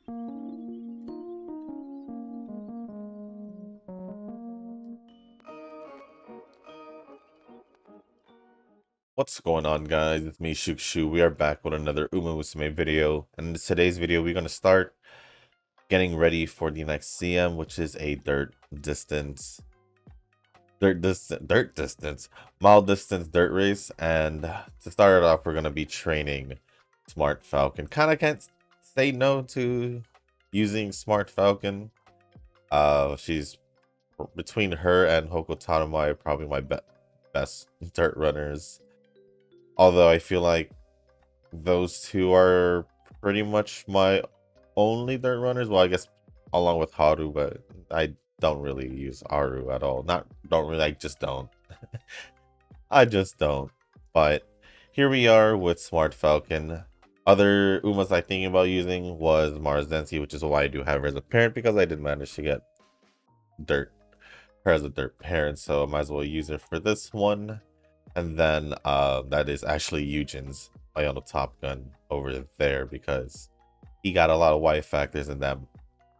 What's going on, guys? It's me, Shukshu. We are back with another Musume video, and in today's video, we're gonna start getting ready for the next CM, which is a dirt distance, mile distance dirt race. And to start it off, we're gonna be training Smart Falcon. Kind of can't say no to using Smart Falcon. She's between her and Hoko Tanomai, probably my best dirt runners. Although I feel like those two are pretty much my only dirt runners. Well, I guess along with Haru, but I don't really use Haru at all. Don't really, I just don't. I just don't. But here we are with Smart Falcon. Other Umas I thinking about using was Mars Densi, which is why I do have her as a parent, because I did manage to get her as a dirt parent, so I might as well use her for this one. And then that is actually Eugen's Iono Top Gun over there, because he got a lot of Y factors in that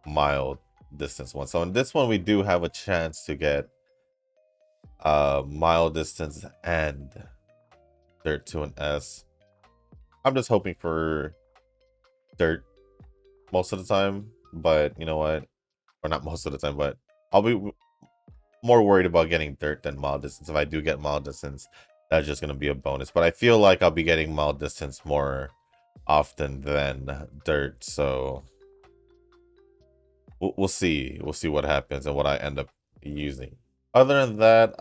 mile distance one. So in this one, we do have a chance to get mile distance and dirt to an S. I'm just hoping for dirt most of the time, but you know what? Or not most of the time, but I'll be more worried about getting dirt than mile distance. If I do get mile distance, that's just going to be a bonus. But I feel like I'll be getting mile distance more often than dirt. So we'll see. We'll see what happens and what I end up using. Other than that,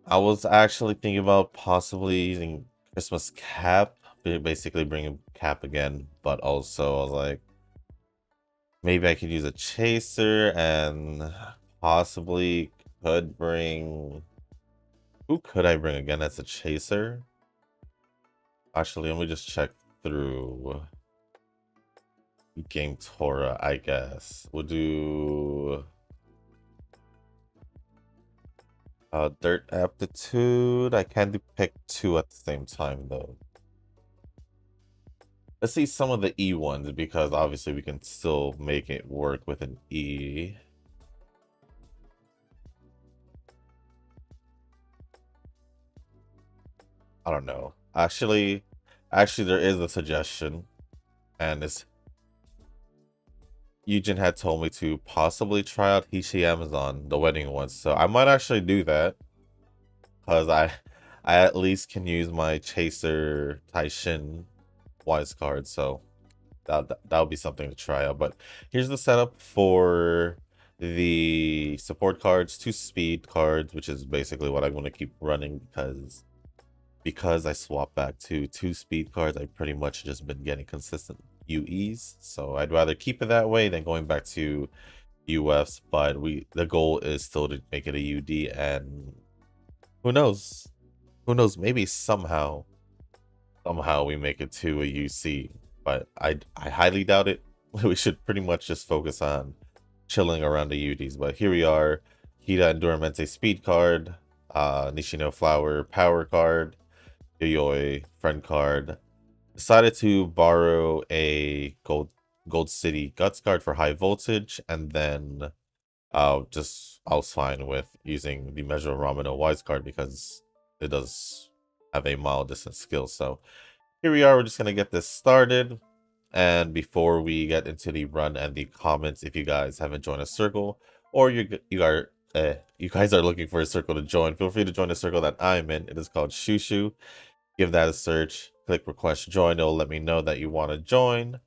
I was actually thinking about possibly using Christmas Cap. Basically bringing Cap again. But also I was like, maybe I could use a chaser and possibly could bring... Who could I bring again as a chaser? Actually, let me just check through Game Tora, I guess. We'll do Dirt Aptitude. I can't pick two at the same time, though. Let's see some of the E ones, because obviously we can still make it work with an E. I don't know. Actually, there is a suggestion, and it's Eugen had told me to possibly try out Hishi Amazon, the wedding one. So I might actually do that, because I at least can use my Chaser Taishin wise card. So that'll be something to try out. But here's the setup for the support cards, 2 speed cards, which is basically what I'm going to keep running, because I swapped back to 2 speed cards. I've pretty much just been getting consistent UEs, so I'd rather keep it that way than going back to UFs. But the goal is still to make it a UD, and who knows, maybe somehow we make it to a UC, but I highly doubt it. We should pretty much just focus on chilling around the UDs. But here we are. Hida Enduramente speed card, Nishino Flower power card, Yayoi friend card. Decided to borrow a Gold City Guts card for high voltage, and then I was fine with using the Measure of Ramino Wise card, because it does have a mile distance skill. So here we are. We're just gonna get this started. And before we get into the run and the comments, if you guys haven't joined a circle, or you guys are looking for a circle to join, feel free to join the circle that I'm in. It is called Shushu. Give that a search, click request join. It'll let me know that you want to join,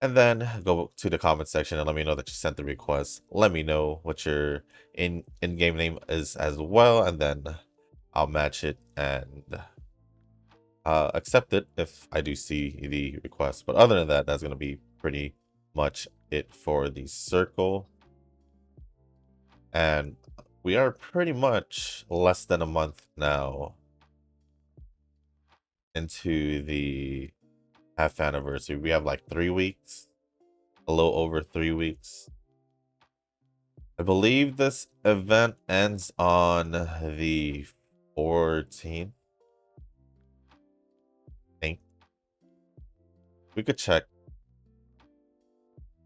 and then go to the comment section and let me know that you sent the request. Let me know what your in-game name is as well, and then I'll match it and accept it if I do see the request. But other than that, that's going to be pretty much it for the circle. And we are pretty much less than a month now into the half anniversary. We have like 3 weeks, a little over 3 weeks. I believe this event ends on the 14th. I think. We could check.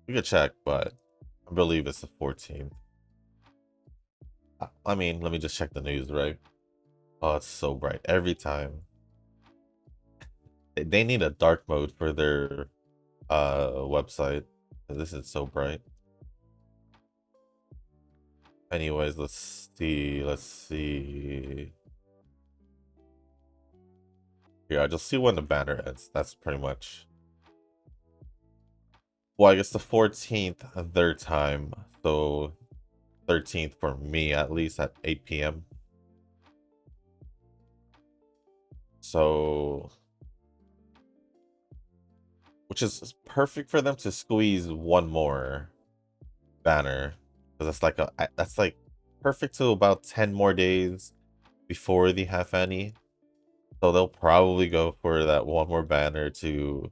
We could check, but I believe it's the 14th. I mean, let me just check the news, right? Oh, it's so bright every time. They need a dark mode for their website. This is so bright. Anyways, let's see. Let's see. Yeah, just see when the banner ends. That's pretty much. Well, I guess the 14th their time, so 13th for me at least at 8 p.m. So, which is perfect for them to squeeze one more banner, because that's like perfect to about 10 more days before the half annie. So they'll probably go for that one more banner to,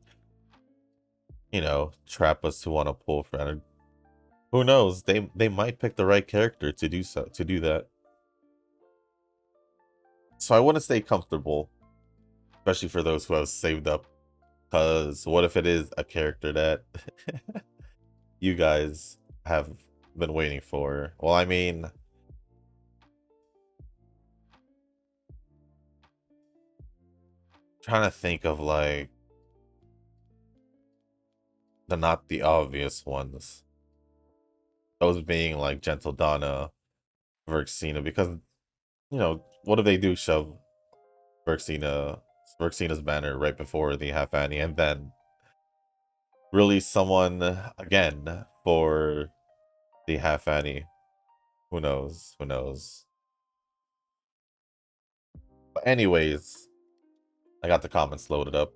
you know, trap us to want to pull for. Who knows? They might pick the right character to do that. So I want to stay comfortable, especially for those who have saved up. Because what if it is a character that you guys have been waiting for? Well, I mean, trying to think of like the not the obvious ones. Those being like Gentle Donna, Verxina, because you know, what do they do? Shove Verxina's banner right before the half annie, and then release someone again for the half annie. Who knows? Who knows? But anyways, I got the comments loaded up.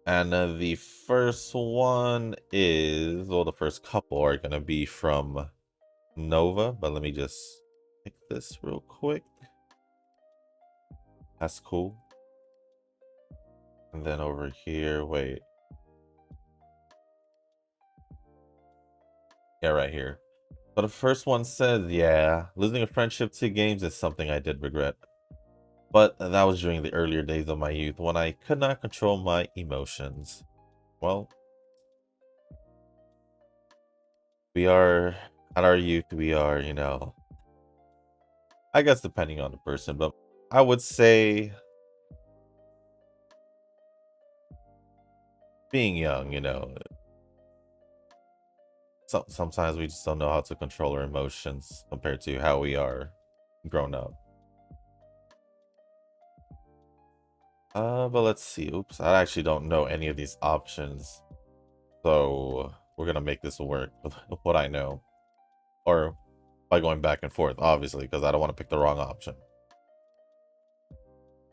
And the first one is, well, the first couple are going to be from Nova, but let me just pick this real quick. That's cool. And then over here, wait. Yeah, right here. So the first one says, yeah, losing a friendship to games is something I did regret. But that was during the earlier days of my youth when I could not control my emotions. Well, we are, at our youth, we are, you know, I guess depending on the person, but I would say being young, you know, sometimes we just don't know how to control our emotions compared to how we are grown up. But let's see. Oops, I actually don't know any of these options. So we're gonna make this work with what I know. Or by going back and forth, obviously, because I don't want to pick the wrong option.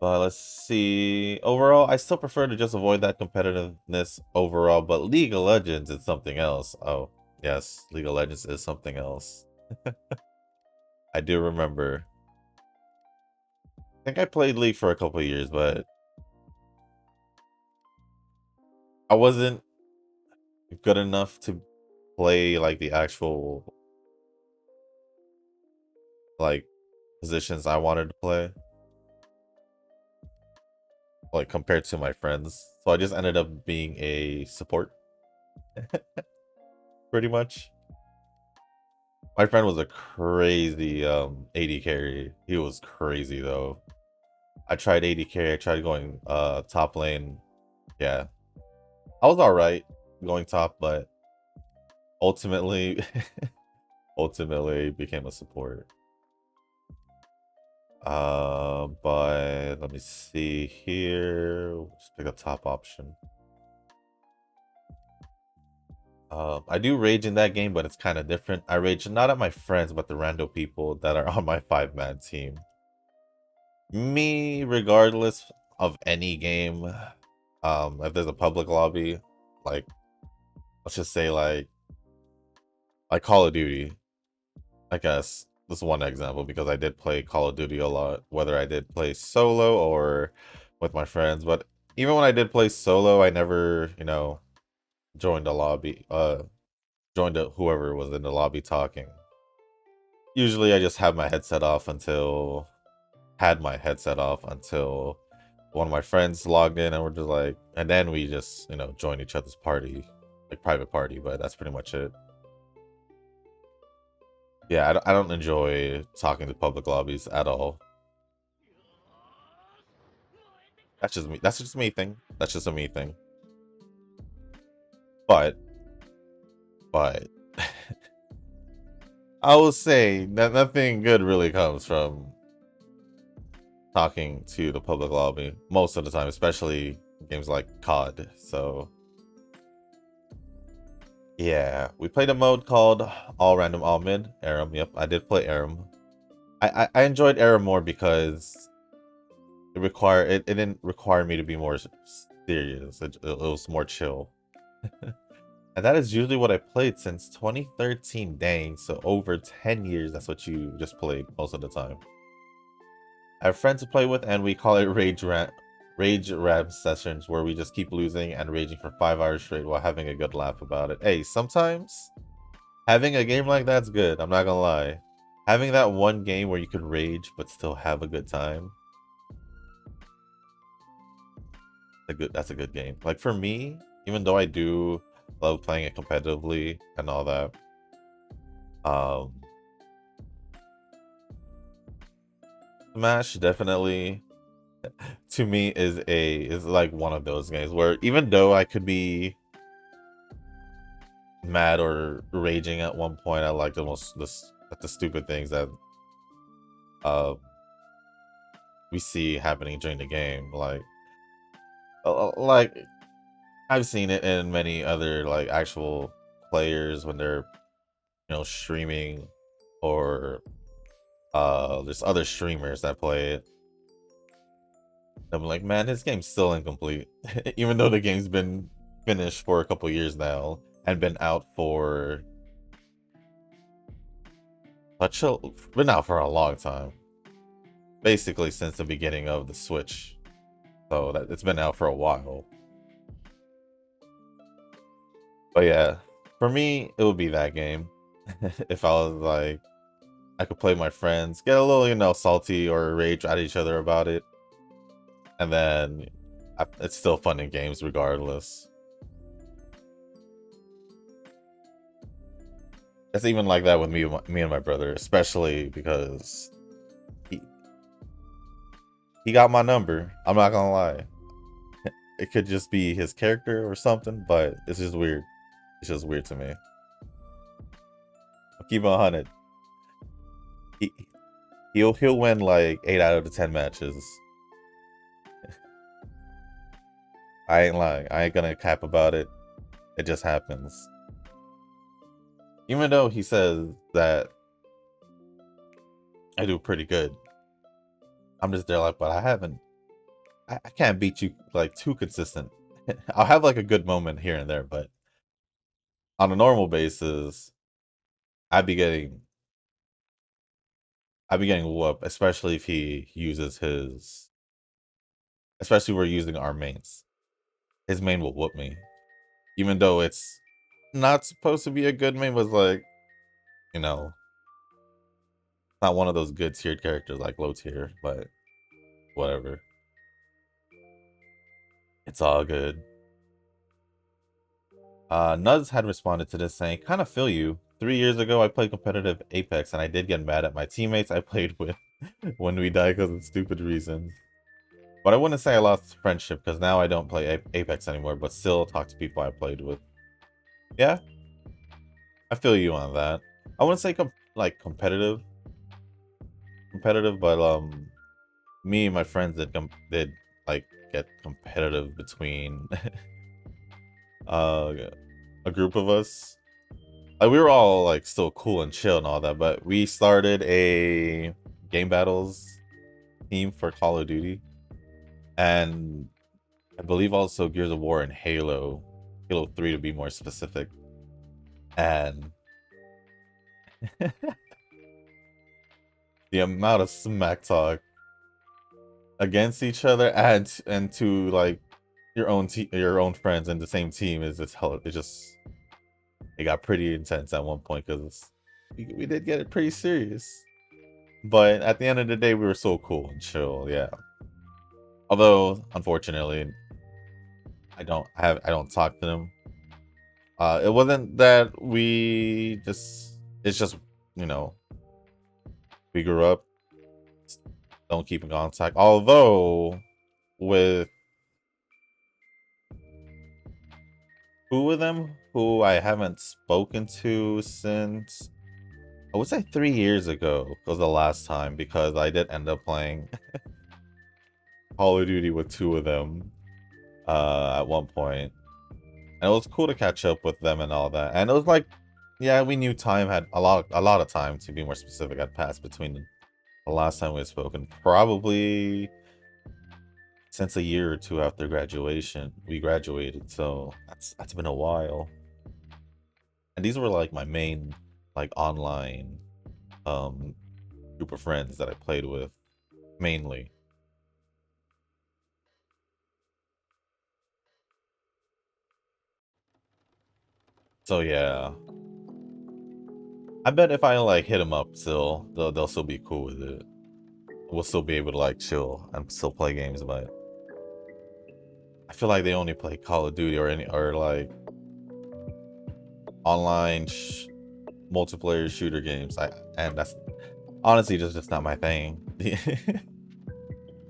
But let's see. Overall, I still prefer to just avoid that competitiveness overall, but League of Legends is something else. Oh, yes, League of Legends is something else. I do remember. I think I played League for a couple of years, but I wasn't good enough to play like the actual like positions I wanted to play, like compared to my friends. So I just ended up being a support, pretty much. My friend was a crazy AD carry. He was crazy though. I tried AD carry, I tried going top lane. Yeah. I was alright going top, but ultimately ultimately became a support. But let me see here. Just pick a top option. I do rage in that game, but it's kind of different. I rage not at my friends, but the rando people that are on my 5-man team. Me, regardless of any game, if there's a public lobby, like let's just say like Call of Duty, I guess this is one example because I did play Call of Duty a lot, whether I did play solo or with my friends. But even when I did play solo, I never, you know, joined the lobby, joined whoever was in the lobby talking. Usually I just had my headset off until one of my friends logged in, and we're just like, and then we just, you know, join each other's party, like private party, but that's pretty much it. Yeah, I don't enjoy talking to public lobbies at all. That's just me. That's just me thing. That's just a me thing. But I will say that nothing good really comes from talking to the public lobby most of the time, especially games like COD. So yeah, we played a mode called All Random All Mid. Aram. Yep, I did play Aram. I enjoyed Aram more because it didn't require me to be more serious. It was more chill. And that is usually what I played since 2013. Dang, so over 10 years. That's what you just played most of the time. I have friends to play with, and we call it Rage Ram sessions, where we just keep losing and raging for 5 hours straight while having a good laugh about it. Hey, sometimes having a game like that's good. I'm not gonna lie. Having that one game where you can rage but still have a good time. That's a good game. Like for me, even though I do love playing it competitively and all that, um, Smash definitely to me is like one of those games where even though I could be mad or raging at one point, I like the stupid things that uh we see happening during the game. Like I've seen it in many other like actual players when they're, you know, streaming, or there's other streamers that play it. I'm like, man, this game's still incomplete. Even though the game's been finished for a couple years now and been out for been out for a long time. Basically since the beginning of the Switch. So that it's been out for a while. But yeah, for me, it would be that game. If I was like, I could play with my friends, get a little, you know, salty or rage at each other about it. And then it's still fun in games regardless. It's even like that with me and my brother, especially because he got my number. I'm not gonna lie. It could just be his character or something, but it's just weird. It's just weird to me. I'll keep it 100. He, he'll win like 8 out of the 10 matches. I ain't lying. I ain't gonna cap about it. It just happens. Even though he says that I do pretty good, I'm just there like, but I can't beat you like too consistent. I'll have like a good moment here and there, but on a normal basis, I'd be getting whooped, especially if he uses his, especially if we're using our mains. His main will whoop me, even though it's not supposed to be a good main. Was like, you know, not one of those good tiered characters like low tier, but whatever. It's all good. Nuds had responded to this saying, kind of feel you. 3 years ago, I played competitive Apex, and I did get mad at my teammates I played with when we died because of stupid reasons. But I wouldn't say I lost friendship, because now I don't play Apex anymore, but still talk to people I played with. Yeah, I feel you on that. I wouldn't say like competitive, but me and my friends did like get competitive between uh a group of us. Like, we were all like still cool and chill and all that, but we started a game battles team for Call of Duty, and I believe also Gears of War and Halo 3 to be more specific. And the amount of smack talk against each other and to like your own friends in the same team is just hell. It got pretty intense at one point because we did get it pretty serious. But at the end of the day, we were so cool and chill. Yeah. Although, unfortunately, I don't talk to them. It wasn't that we just. It's just, you know, we grew up, don't keep in contact. Although, with two of them who I haven't spoken to since, I would say 3 years ago was the last time, because I did end up playing Call of Duty with two of them at one point. And it was cool to catch up with them and all that. And it was like, yeah, we knew time had a lot of time, to be more specific, had passed between the last time we had spoken. Probably since a year or two after graduation. We graduated, so that's been a while. And these were like my main like online um group of friends that I played with mainly. So yeah. I bet if I like hit them up still, they'll still be cool with it. We'll still be able to like chill and still play games, but I feel like they only play Call of Duty or like online multiplayer shooter games. And that's honestly just not my thing.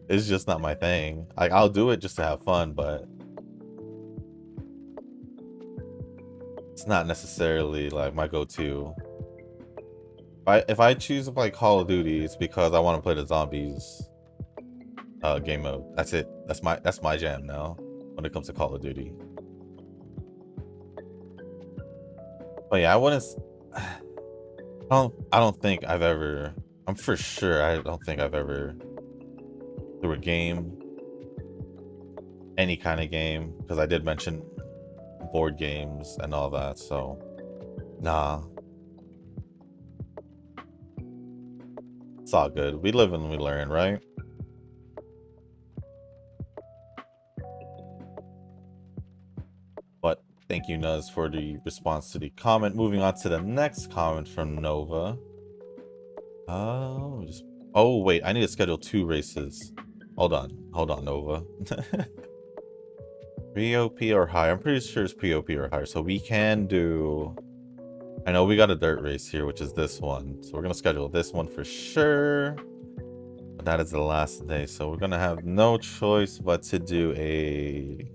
It's just not my thing. Like, I'll do it just to have fun, but it's not necessarily like my go-to. If I choose to play Call of Duty, it's because I want to play the zombies game mode. That's it. That's my jam now when it comes to Call of Duty. But yeah, I wouldn't. I don't think I've ever. I'm for sure. I don't think I've ever through a game, any kind of game, because I did mention board games and all that. So, nah, it's all good. We live and we learn, right? But thank you, Nuz, for the response to the comment. Moving on to the next comment from Nova. Oh wait, I need to schedule 2 races. Hold on, Nova. POP or higher? I'm pretty sure it's POP or higher. So we can do. I know we got a dirt race here, which is this one. So we're gonna schedule this one for sure. But that is the last day, so we're gonna have no choice but to do a.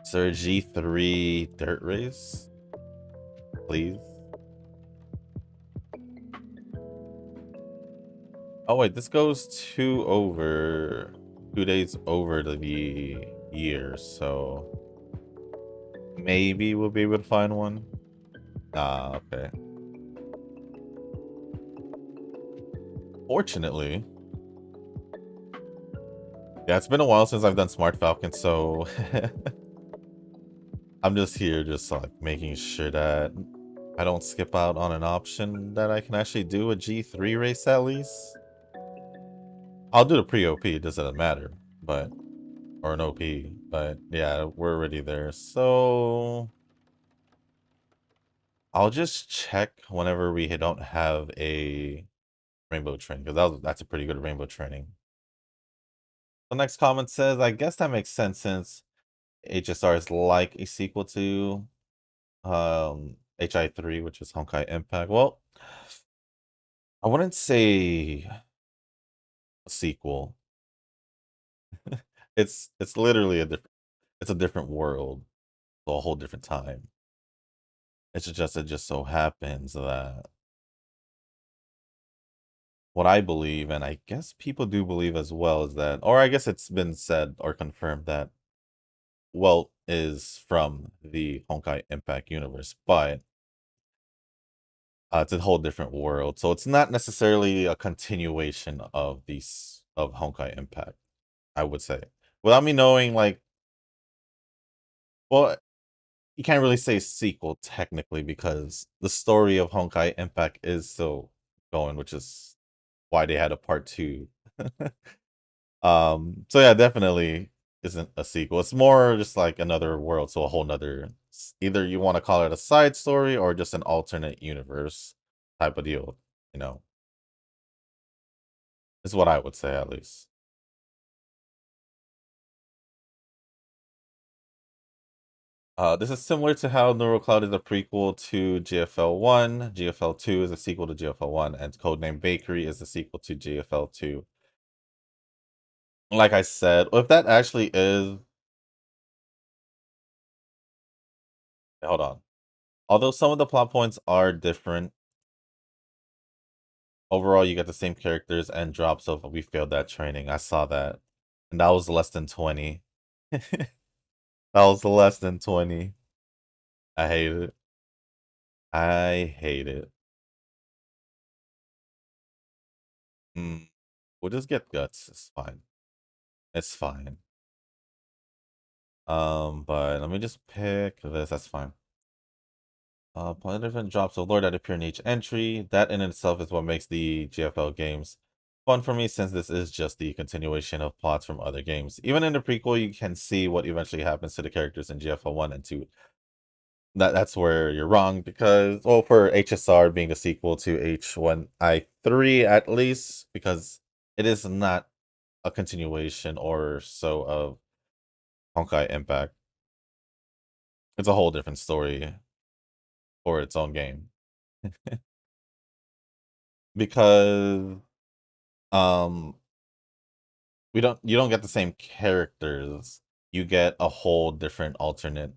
Sir G3 dirt race, please. Oh wait, this goes 2 days over the year, so maybe we'll be able to find one. Ah, okay. Fortunately, yeah, it's been a while since I've done Smart Falcon, so I'm just here just like making sure that I don't skip out on an option that I can actually do a G3 race at least. I'll do the pre-OP, it doesn't matter, but or an OP, but yeah, we're already there. So I'll just check whenever we don't have a rainbow training, because that's a pretty good rainbow training. The next comment says, I guess that makes sense since HSR is like a sequel to HI3, which is Honkai Impact. Well, I wouldn't say a sequel. It's literally it's a different world, a whole different time. It just so happens that what I believe, and I guess people do believe as well, is that, or I guess it's been said or confirmed that Welt is from the Honkai Impact universe, but it's a whole different world. So it's not necessarily a continuation of Honkai Impact, I would say. Without me knowing, like, well, you can't really say sequel technically because the story of Honkai Impact is still going, which is why they had a part 2. So yeah, definitely isn't a sequel. It's more just like another world, so a whole nother, either you want to call it a side story or just an alternate universe. type of deal, you know. Is what I would say at least. This is similar to how Neural Cloud is a prequel to GFL 1, GFL 2 is a sequel to GFL 1, and Codename Bakery is a sequel to GFL 2. Like I said, if that actually is... Hold on. Although some of the plot points are different, overall you get the same characters and drops of "We failed that training." I saw that. And that was less than 20. That was less than 20. I hate it. I hate it. We'll just get guts. It's fine. It's fine. But let me just pick this. That's fine. Play different drops of lore that appear in each entry. That in itself is what makes the GFL games fun for me, since this is just the continuation of plots from other games. Even in the prequel, you can see what eventually happens to the characters in GFL 1 and 2. That's where you're wrong, because, well, for HSR being the sequel to H1I3 at least, because it is not a continuation or so of Honkai Impact. It's a whole different story for its own game. Because um you don't get the same characters. You get a whole different alternate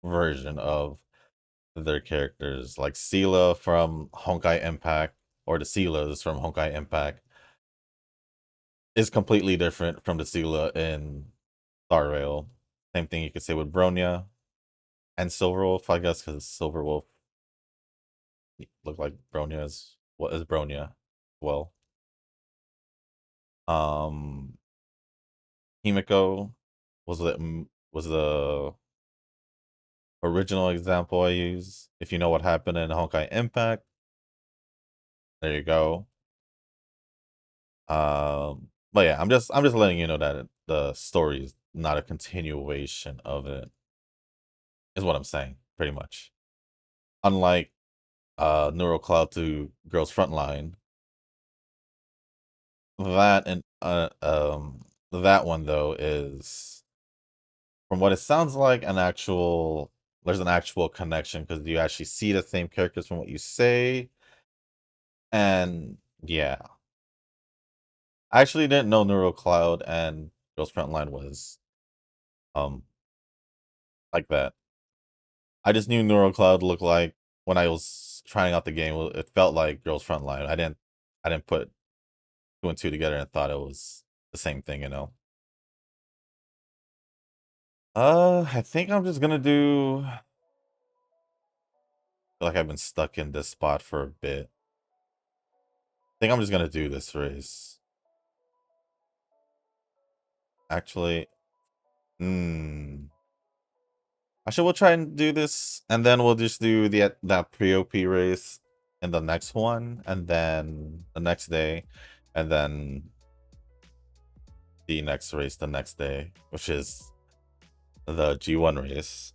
version of their characters. Like Sela from Honkai Impact, or the Selas from Honkai Impact, is completely different from the Sela in Star Rail. Same thing you could say with Bronya and Silverwolf, I guess, because Silverwolf looked like Bronya is what is Bronya. Well, um, Himiko was the original example I use. If you know what happened in Honkai Impact, there you go. But yeah, I'm just letting you know that the story is not a continuation of it. Is what I'm saying, pretty much. Unlike Neural Cloud to Girls Frontline, that and that one though is, from what it sounds like, there's an actual connection, because you actually see the same characters from what you say. And yeah, I actually didn't know Neural Cloud and Girls Frontline was um like that. I just knew Neural Cloud looked like, when I was trying out the game, it felt like Girls Frontline. I didn't put two and two together and thought it was the same thing, you know. I think I'm just gonna do... I feel like I've been stuck in this spot for a bit. I think I'm just gonna do this race. Actually, actually, we'll try and do this, and then we'll just do that pre-OP race in the next one, and then the next day, and then the next race the next day, which is the G1 race.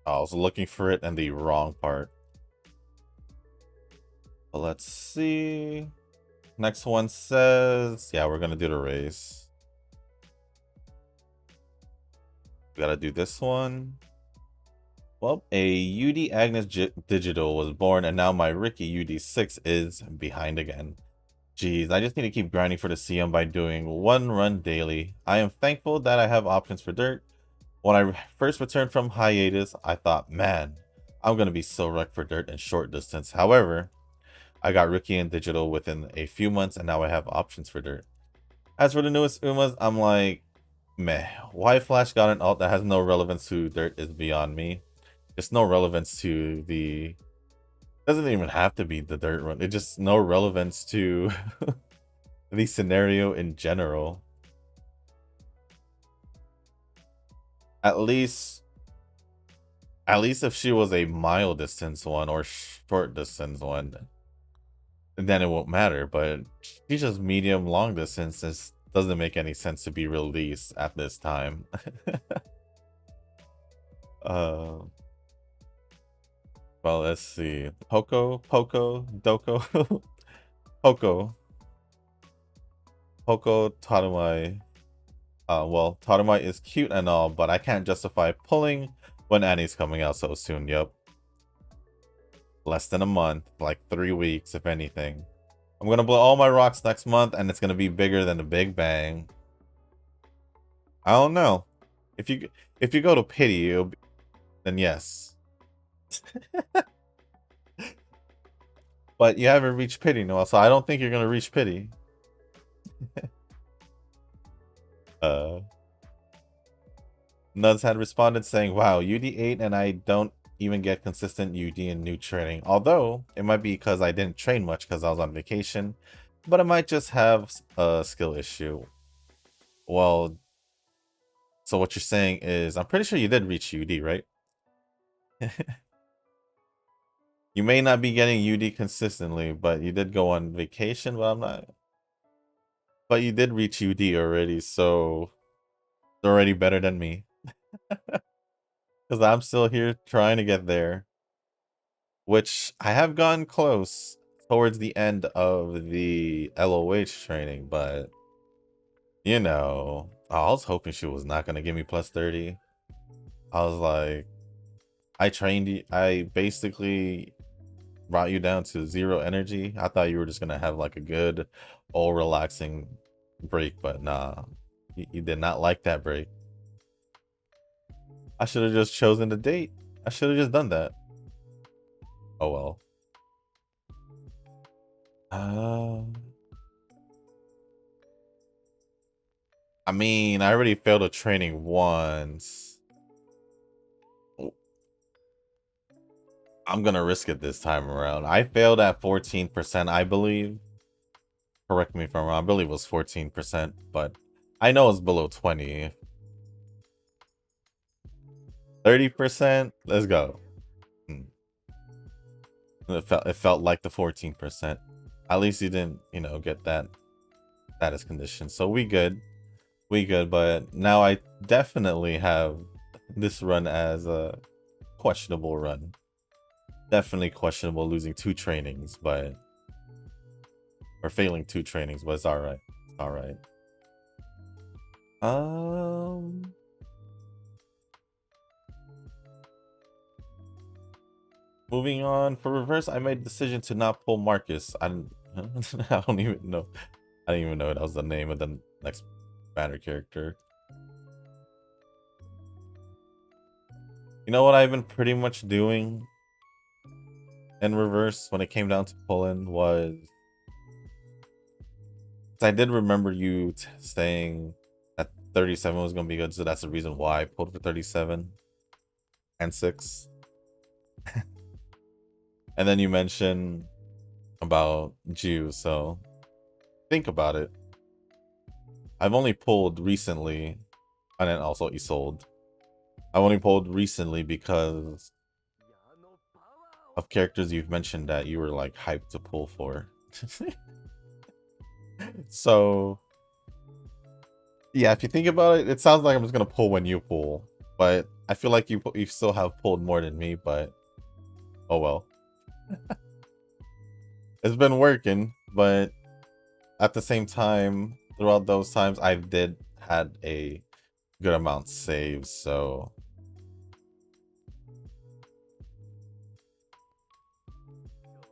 I was looking for it in the wrong part. But let's see. Next one says, yeah, we're gonna do the race. We gotta do this one. Well, a UD Agnes Digital was born, and now my Ricky UD6 is behind again. Jeez, I just need to keep grinding for the CM by doing one run daily. I am thankful that I have options for dirt. When I first returned from hiatus, I thought, man, I'm gonna be so wrecked for dirt and short distance. However, I got Ricky and Digital within a few months, and now I have options for dirt. As for the newest Umas, I'm like, meh. Why Flash got an alt that has no relevance to dirt is beyond me. It's no relevance to the... Doesn't even have to be the dirt run. It's just no relevance to the scenario in general. At least if she was a mile distance one or short distance one. then it won't matter. But she's just medium long distance. This doesn't make any sense to be released at this time. uh, well, let's see. Poco, Doko, Poco Tatumai. Well, Tatumai is cute and all, but I can't justify pulling when Annie's coming out so soon. Yup. Less than a month, like 3 weeks, if anything. I'm gonna blow all my rocks next month, and it's gonna be bigger than the Big Bang. I don't know. If you go to pity, then yes. But you haven't reached pity, Noel, so I don't think you're gonna reach pity. Nuds had responded saying, "Wow, UD8 and I don't even get consistent UD in new training. Although it might be because I didn't train much because I was on vacation, but I might just have a skill issue." Well, so what you're saying is, I'm pretty sure you did reach UD, right? You may not be getting UD consistently, but you did go on vacation, but I'm not. But you did reach UD already, so it's already better than me. Because I'm still here trying to get there. Which I have gotten close towards the end of the LOH training, but you know, I was hoping she was not gonna give me plus 30. I was like, I trained you, I basically brought you down to 0 energy. I thought you were just gonna have like a good, all relaxing break, but nah, you did not like that break. I should have just chosen the date. I should have just done that. Oh well. I mean, I already failed a training once. I'm gonna risk it this time around. I failed at 14%, I believe. Correct me if I'm wrong. I believe it was 14%, but I know it's below 20. 30%? Let's go. It felt like the 14%. At least you didn't, get that status condition. So we good. We good, but now I definitely have this run as a questionable run. Definitely questionable losing 2 trainings, but or failing 2 trainings, but it's alright. Alright. Moving on for reverse, I made a decision to not pull Marcus. I don't even know. I didn't even know that was the name of the next banner character. You know what I've been pretty much doing in reverse when it came down to pulling was, I did remember you saying that 37 was going to be good, so that's the reason why I pulled for 37 and 6. And then you mentioned about Jew, so think about it. I've only pulled recently, and then also Isolde. I've only pulled recently because of characters you've mentioned that you were like hyped to pull for. So yeah, if you think about it, it sounds like I'm just gonna pull when you pull, but I feel like you still have pulled more than me, but oh well. It's been working, but at the same time, throughout those times, I did had a good amount saved, so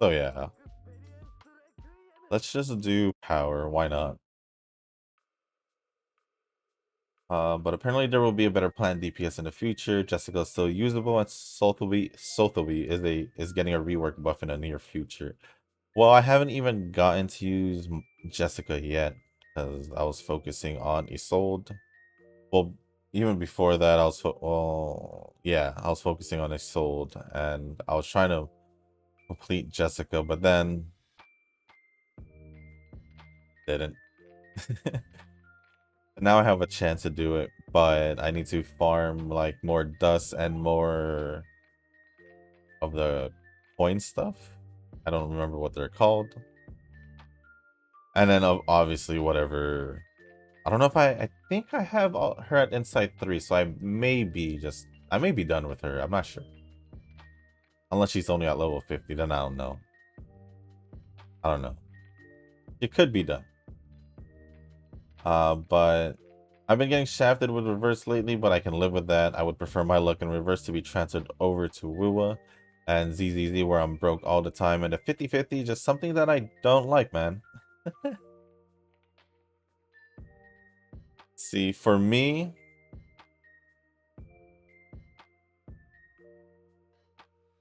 yeah. Let's just do power, why not? But apparently there will be a better planned DPS in the future. Jessica is still usable, and Sotheby is getting a rework buff in the near future. Well, I haven't even gotten to use Jessica yet because I was focusing on Isolde. Well, even before that, I was I was focusing on Isolde, and I was trying to complete Jessica, but then didn't. Now I have a chance to do it, but I need to farm like more dust and more of the coin stuff. I don't remember what they're called. And then obviously whatever. I don't know if I think I have her at Insight 3, so I may be done with her. I'm not sure. Unless she's only at level 50, then I don't know. I don't know. It could be done. But I've been getting shafted with reverse lately, but I can live with that. I would prefer my luck in reverse to be transferred over to Wuwa and ZZZ where I'm broke all the time. And the 50-50, just something that I don't like, man. See, for me,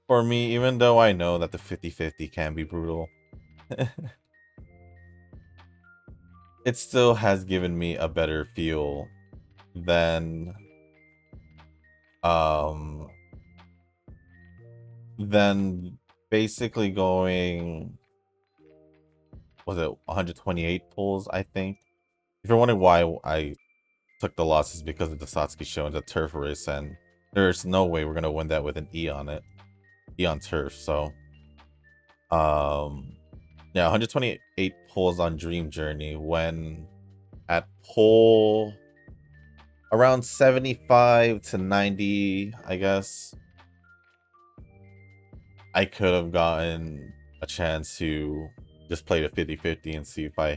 even though I know that the 50-50 can be brutal, it still has given me a better feel than basically going, was it 128 pulls, I think. If you're wondering why I took the losses, because of the Satsuki show and the turf race, and there's no way we're gonna win that with an E on it. E on turf, so yeah, 128 pulls on Dream Journey when at pull around 75 to 90, I guess, I could have gotten a chance to just play the 50-50 and see if I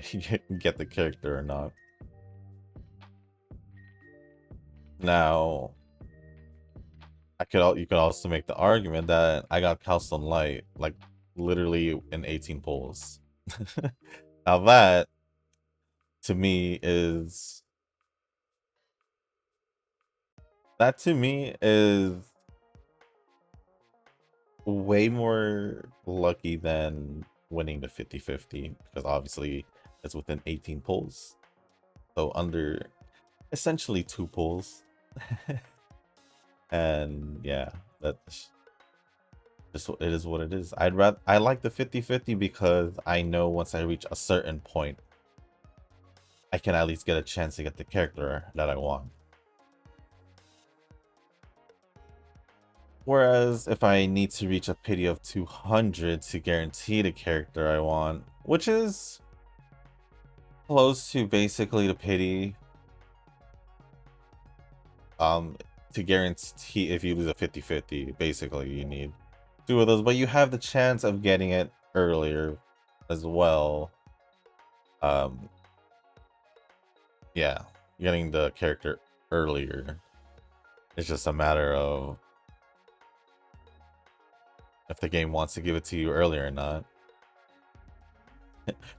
get the character or not. Now, you could also make the argument that I got Calstone Light like literally in 18 pulls. Now that to me is way more lucky than winning the 50-50, because obviously it's within 18 pulls. So under essentially 2 pulls. And yeah, that's just, it is what it is. I like the 50-50 because I know once I reach a certain point, I can at least get a chance to get the character that I want. Whereas if I need to reach a pity of 200 to guarantee the character I want, which is close to basically the pity, to guarantee, if you lose a 50-50, basically you need 2 of those, but you have the chance of getting it earlier as well. Yeah, getting the character earlier. It's just a matter of if the game wants to give it to you earlier or not.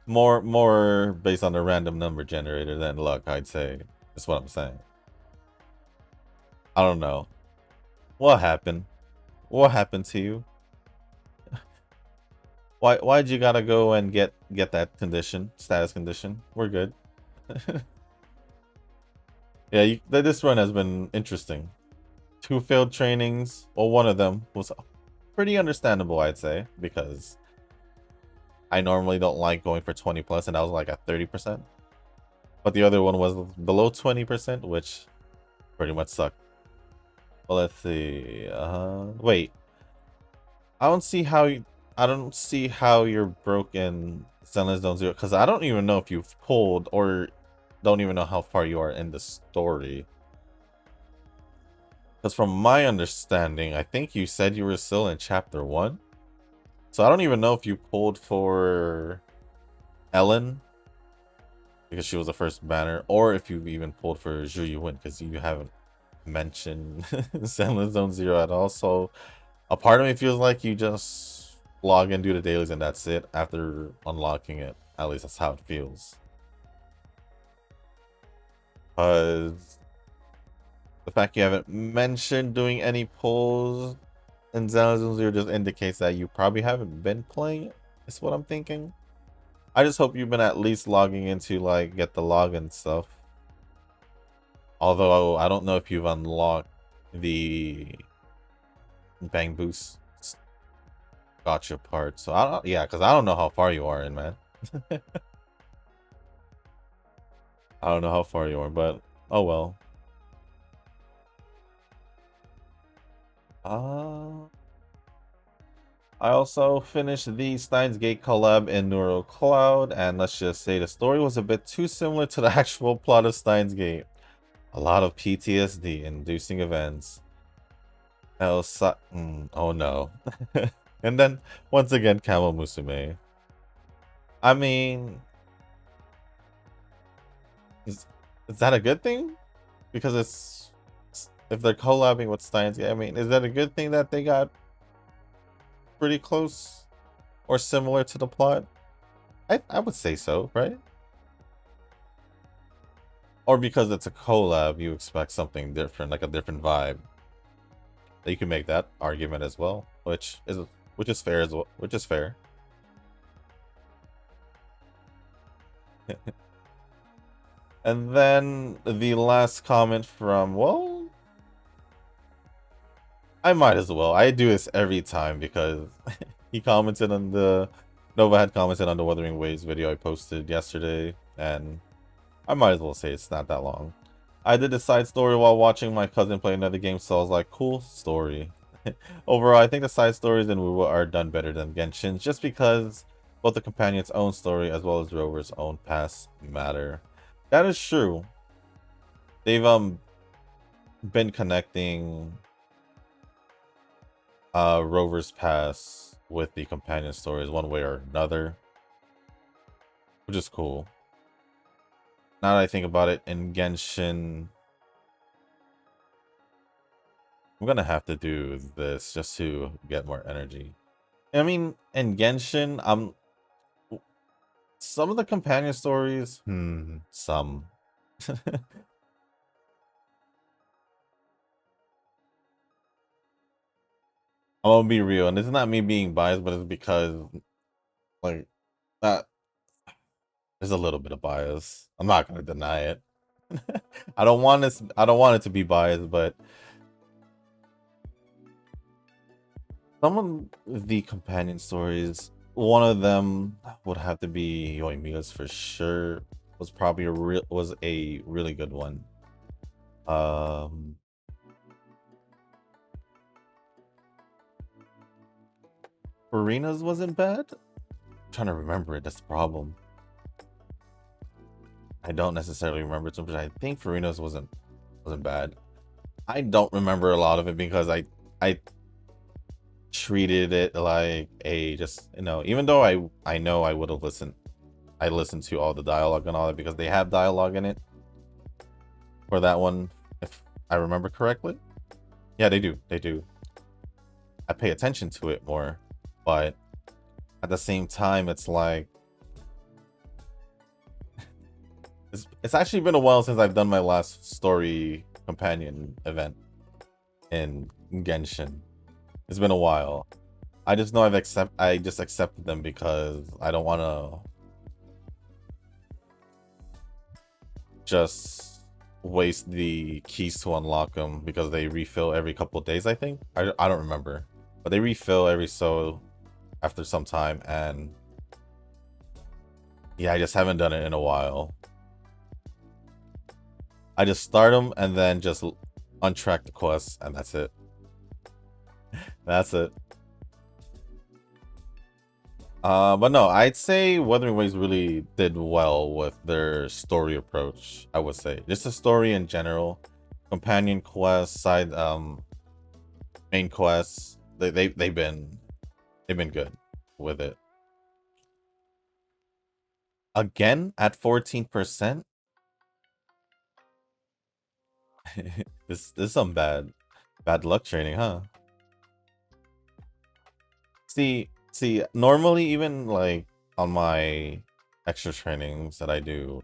More based on the random number generator than luck, I'd say. That's what I'm saying. I don't know. What happened? What happened to you? Why'd you gotta go and get that condition, status condition? We're good. Yeah, this run has been interesting. 2 failed trainings. Well, one of them was pretty understandable, I'd say, because I normally don't like going for 20 plus, and I was like at 30%. But the other one was below 20%, which pretty much sucked. Well, let's see. Wait. I don't see how you're broken Zenless Zone Zero, because I don't even know if you've pulled, or don't even know how far you are in the story. Because from my understanding, I think you said you were still in chapter 1. So I don't even know if you pulled for Ellen, because she was the first banner, or if you've even pulled for Zhu Yuwen, because you haven't mentioned Zenless Zone Zero at all. So a part of me feels like you just log in, do the dailies, and that's it after unlocking it. At least that's how it feels. Because the fact you haven't mentioned doing any pulls in Zenless Zone Zero just indicates that you probably haven't been playing it. Is what I'm thinking. I just hope you've been at least logging in to like get the login stuff. Although I don't know if you've unlocked the Bang Boost gotcha part. So I don't, yeah, because I don't know how far you are in, man. I don't know how far you are, but oh well. I also finished the Steins Gate collab in Neural Cloud, and let's just say the story was a bit too similar to the actual plot of Steins Gate. A lot of PTSD inducing events. Oh no. And then, once again, Kamo Musume. I mean, is, is that a good thing? Because if they're collabing with Steins Gate, I mean, is that a good thing that they got pretty close or similar to the plot? I would say so, right? Or because it's a collab, you expect something different, like a different vibe. You can make that argument as well, which is fair as well, which is fair. And then the last comment from, well, I might as well. I do this every time because he commented on Nova had commented on the Wuthering Waves video I posted yesterday, and I might as well say it's not that long. I did a side story while watching my cousin play another game, so I was like, cool story. Overall, I think the side stories in WoW are done better than Genshin's, just because both the companion's own story as well as Rover's own past matter. That is true. They've been connecting Rover's past with the companion stories one way or another, which is cool. Now that I think about it, in Genshin, I'm gonna have to do this just to get more energy. I mean, in Genshin, some of the companion stories, some. I'm gonna be real, and it's not me being biased, but it's because, like, that there's a little bit of bias. I'm not gonna deny it. I don't want this. I don't want it to be biased, but some of the companion stories, one of them would have to be Yoimiya's for sure. Was probably a really good one. Farina's wasn't bad. I'm trying to remember it. That's the problem. I don't necessarily remember it, but I think Farina's wasn't bad. I don't remember a lot of it because I treated it like a just, even though I know I would have listened. I listened to all the dialogue and all that because they have dialogue in it for that one, if I remember correctly. Yeah, they do. They do. I pay attention to it more, but at the same time, it's like it's actually been a while since I've done my last story companion event in Genshin. It's been a while. I just know I just accepted them because I don't want to just waste the keys to unlock them because they refill every couple of days, I think. I don't remember, but they refill every so after some time, and yeah, I just haven't done it in a while. I just start them and then just untrack the quests, and that's it. That's it. But no, I'd say Wuthering Waves really did well with their story approach. I would say just the story in general, companion quests, side main quests. They've been good with it. Again at 14%. This is some bad luck training, huh? See, normally even like on my extra trainings that I do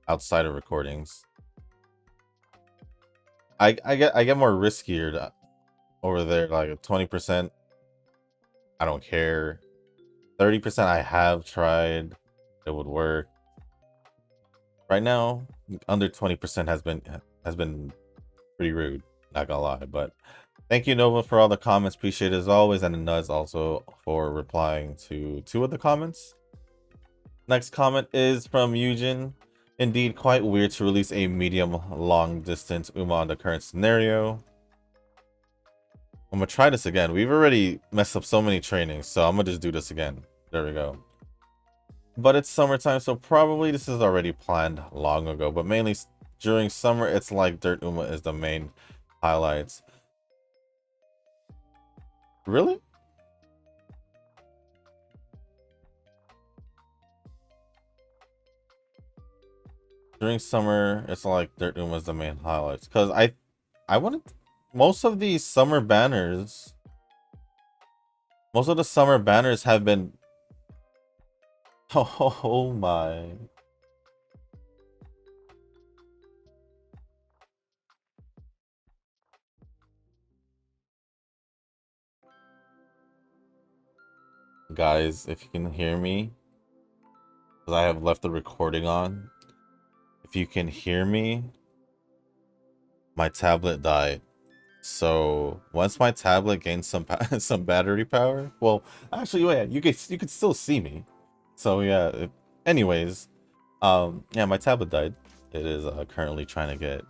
outside of recordings, I get more riskier over there, like 20%. I don't care. 30% I have tried. It would work. Right now, under 20% has been pretty rude, not gonna lie. But thank you, Nova, for all the comments. Appreciate it as always, and Nuz also for replying to 2 of the comments. Next comment is from Eugen. Indeed, quite weird to release a medium long distance Uma on the current scenario. I'm gonna try this again. We've already messed up so many trainings, so I'm gonna just do this again. There we go. But it's summertime, so probably this is already planned long ago. But mainly during summer, it's like Dirt Uma is the main highlights. Really? During summer, it's like Dirt Uma is the main highlights. Because I wouldn't... Most of these summer banners... Most of the summer banners have been... Oh my... Guys, if you can hear me, because I have left the recording on. If you can hear me, my tablet died. So once my tablet gains some some battery power, well, actually, yeah, you could still see me. So yeah. Anyways, yeah, my tablet died. It is currently trying to get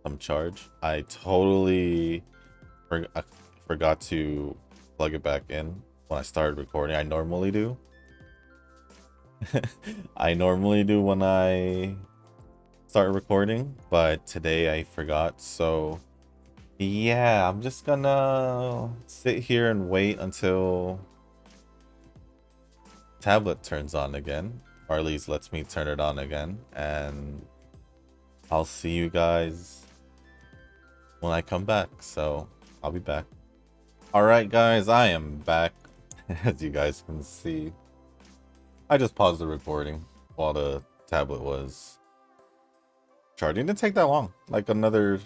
some charge. I totally forgot to plug it back in when I started recording. I normally do. I normally do when I start recording, but today I forgot. So yeah, I'm just gonna sit here and wait until tablet turns on again, or at least lets me turn it on again, and I'll see you guys when I come back. So I'll be back. All right, guys, I am back. As you guys can see, I just paused the recording while the tablet was charging. It didn't take that long, like another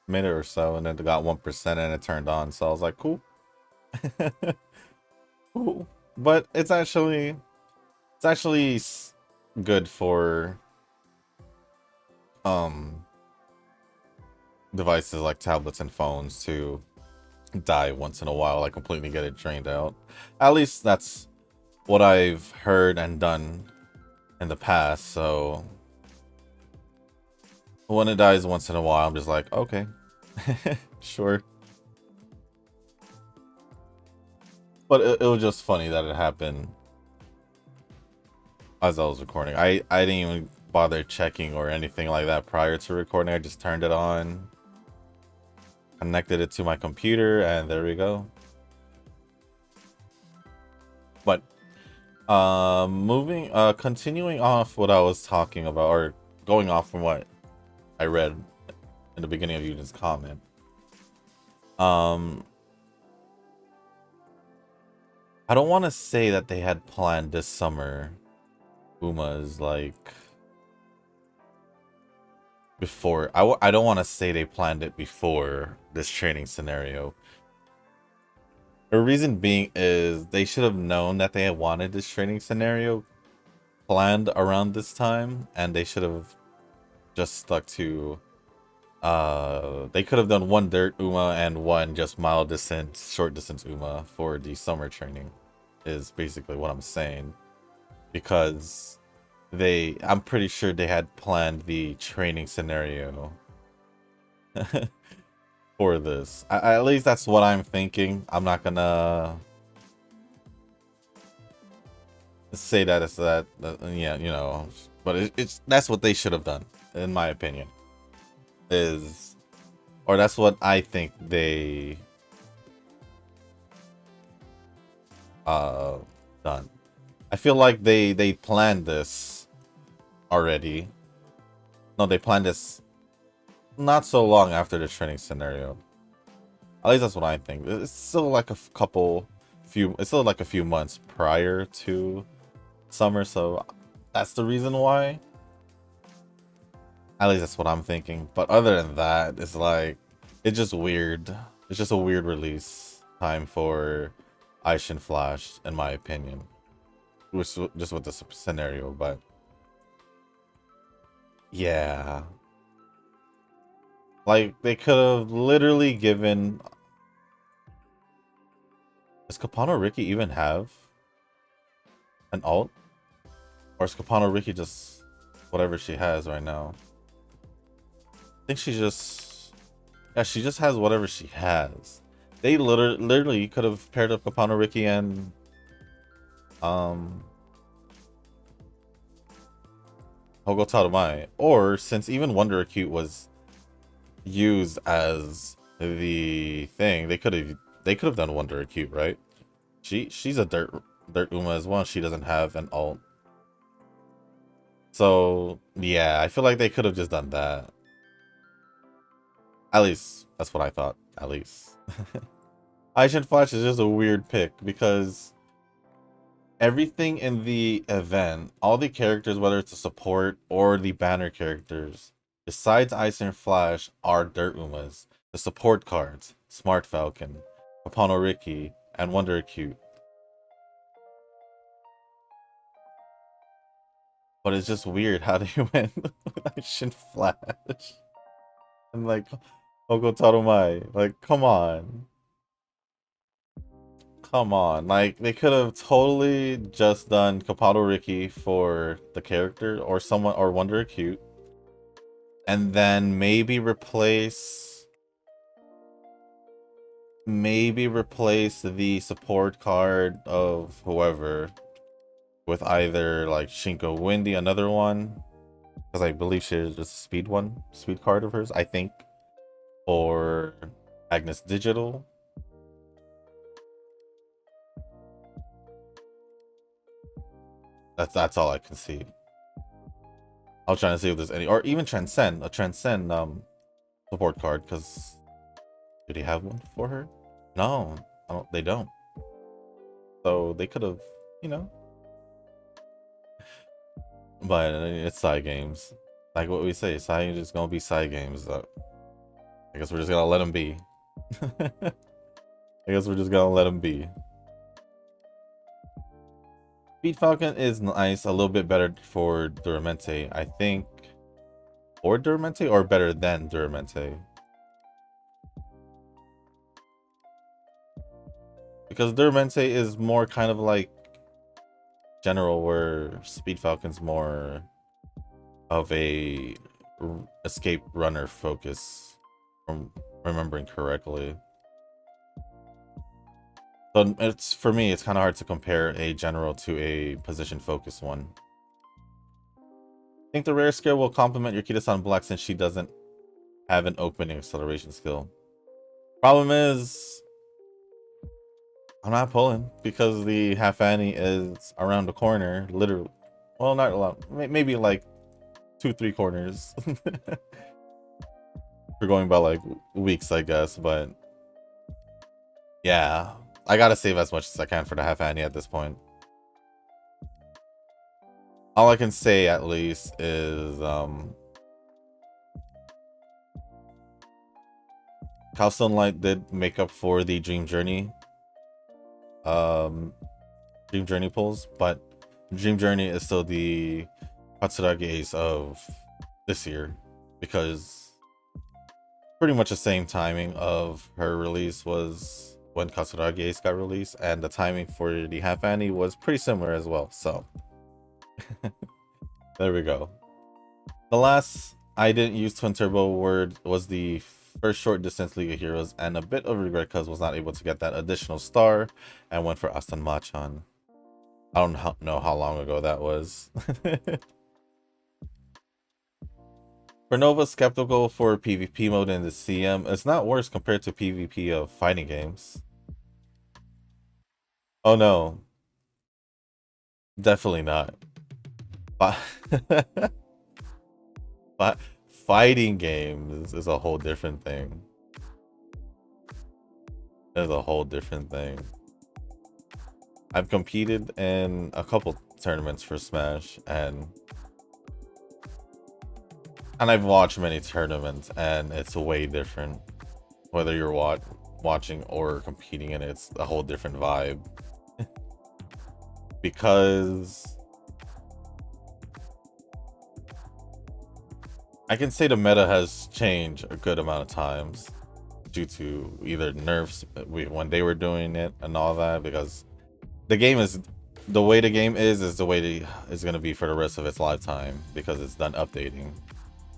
minute or so, and then it got 1% and it turned on. So I was like, cool. Cool. But it's actually good for devices like tablets and phones to die once in a while, like completely get it drained out. At least that's what I've heard and done in the past. So when it dies once in a while, I'm just like, okay. Sure. But it was just funny that it happened as I was recording. I didn't even bother checking or anything like that prior to recording. I just turned it on, connected it to my computer, and there we go. But continuing off what I was talking about, or going off from what I read in the beginning of Eugen's comment. I don't want to say that they had planned this summer Uma's like before. I don't want to say they planned it before this training scenario. The reason being is they should have known that they had wanted this training scenario planned around this time, and they should have just stuck to they could have done one dirt Uma and one just mild distance, short distance Uma for the summer training, is basically what I'm saying. Because I'm pretty sure they had planned the training scenario for this. At least that's what I'm thinking. I'm not gonna say that it's that, yeah, you know, but it's that's what they should have done, in my opinion. Or that's what I think they done. I feel like they planned this already. No, they planned this not so long after the training scenario. At least that's what I think. It's still like it's still like a few months prior to summer, so that's the reason why. At least that's what I'm thinking. But other than that, it's like, it's just weird. It's just a weird release time for Aishin Flash, in my opinion. Just with this scenario, but yeah. Like, they could have literally given... Does Kapano Riki even have an alt? Or is Kapano Riki just whatever she has right now? I think she's just Yeah, she just has whatever she has. They literally could have paired up Kapano Ricky and Hogo Tarumai. Or since even Wonder Acute was used as the thing, they could have done Wonder Acute, right? She's a dirt Uma as well. She doesn't have an alt. So yeah, I feel like they could have just done that. At least that's what I thought. At least. Aishin Flash is just a weird pick because everything in the event, all the characters, whether it's a support or the banner characters, besides Ice and Flash, are Dirt Umas. The support cards, Smart Falcon, Apollo Ricky, and Wonder Acute. But it's just weird how they went with Ice and Flash. And like, Oko Tarumai. Like, come on. Come on. Like, they could have totally just done Kapato Ricky for the character or someone, or Wonder Acute. And then maybe replace the support card of whoever with either like Shinko Windy, another one, because I believe she's just a speed card of hers, I think, or Agnes Digital. That's all I can see. I was trying to see if there's any, or even Transcend, a Transcend support card, because do they have one for her? No, they don't. So they could have, you know. But it's side games. Like what we say, side games is gonna be side games. I guess we're just gonna let them be. I guess we're just gonna let them be. Speed Falcon is nice, a little bit better for Duramente, I think. Or Duramente, or better than Duramente. Because Duramente is more kind of like general, where Speed Falcon's more of a escape runner focus, from remembering correctly. So it's, for me, it's kind of hard to compare a general to a position focus one. I think the rare skill will complement your Kita-san Black since she doesn't have an opening acceleration skill. Problem is, I'm not pulling because the half Annie is around the corner, literally. Well, not a lot, maybe like 2-3 corners. We're going by like weeks, I guess, but yeah, I gotta save as much as I can for the half Annie at this point. All I can say at least is Cowstone Light did make up for the Dream Journey pulls, but Dream Journey is still the Katsuragi Ace of this year, because pretty much the same timing of her release was when Katsuragi Ace got released, and the timing for the half Annie was pretty similar as well, so there we go. The last I didn't use Twin Turbo word was the first short distance League of Heroes, and a bit of regret because was not able to get that additional star and went for Aston Machan. I don't know how long ago that was. For Nova, skeptical for PvP mode in the CM. It's not worse compared to PvP of fighting games. Oh no. Definitely not. But fighting games is a whole different thing. It's a whole different thing. I've competed in a couple tournaments for Smash, and I've watched many tournaments, and it's way different. Whether you're watching or competing in it, it's a whole different vibe. Because I can say the meta has changed a good amount of times due to either nerfs when they were doing it and all that, because the game is, the way the game is the way it's going to be for the rest of its lifetime, because it's done updating.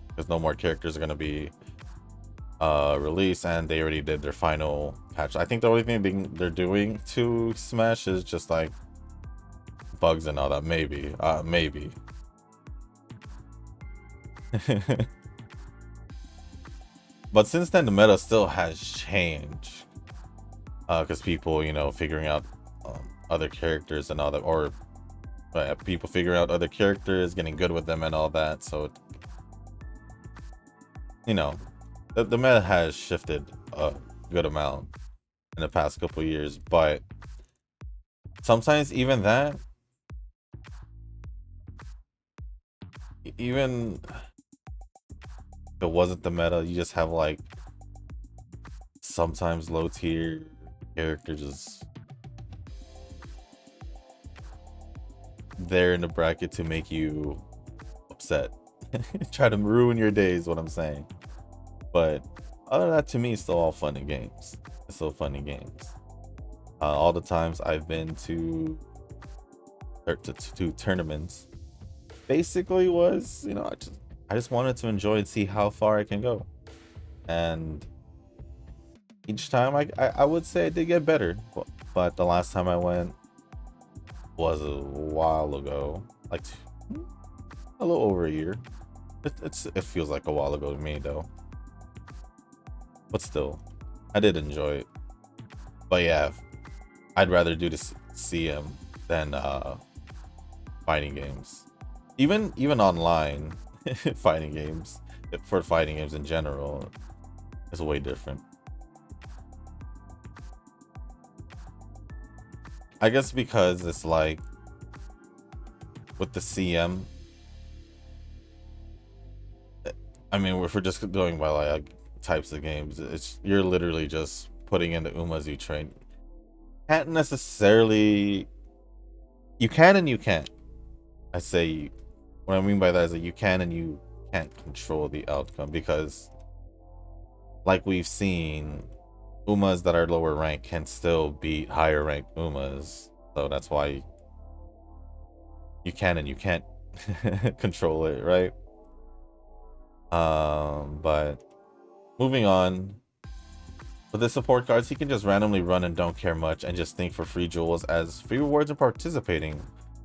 Because no more characters are going to be release, and they already did their final patch. I think the only thing they're doing to Smash is just like bugs and all that. Maybe, maybe. But since then, the meta still has changed, because people, you know, figuring out other characters and all that, or people figuring out other characters, getting good with them and all that. So, you know, the meta has shifted a good amount in the past couple years, but sometimes even that, even if it wasn't the meta, you just have like sometimes low tier characters just there in the bracket to make you upset. Try to ruin your day is what I'm saying. But other than that, to me, it's still all fun and games. It's still fun and games. All the times I've been to tournaments, basically was, you know, I just wanted to enjoy and see how far I can go. And each time I would say I did get better. But the last time I went was a while ago, like a little over a year. It feels like a while ago to me though. But still, I did enjoy it. But yeah, I'd rather do this CM than fighting games. Even online fighting games, for fighting games in general, is way different. I guess because it's like with the CM, I mean, if we're just going by like types of games, you're literally just putting in the Umas you train. Can't necessarily, you can and you can't. I say, what I mean by that is that you can and you can't control the outcome, because like we've seen, Umas that are lower rank can still beat higher ranked Umas. So that's why you can and you can't control it, right? But moving on. With the support cards, he can just randomly run and don't care much and just think for free jewels as free rewards and participating.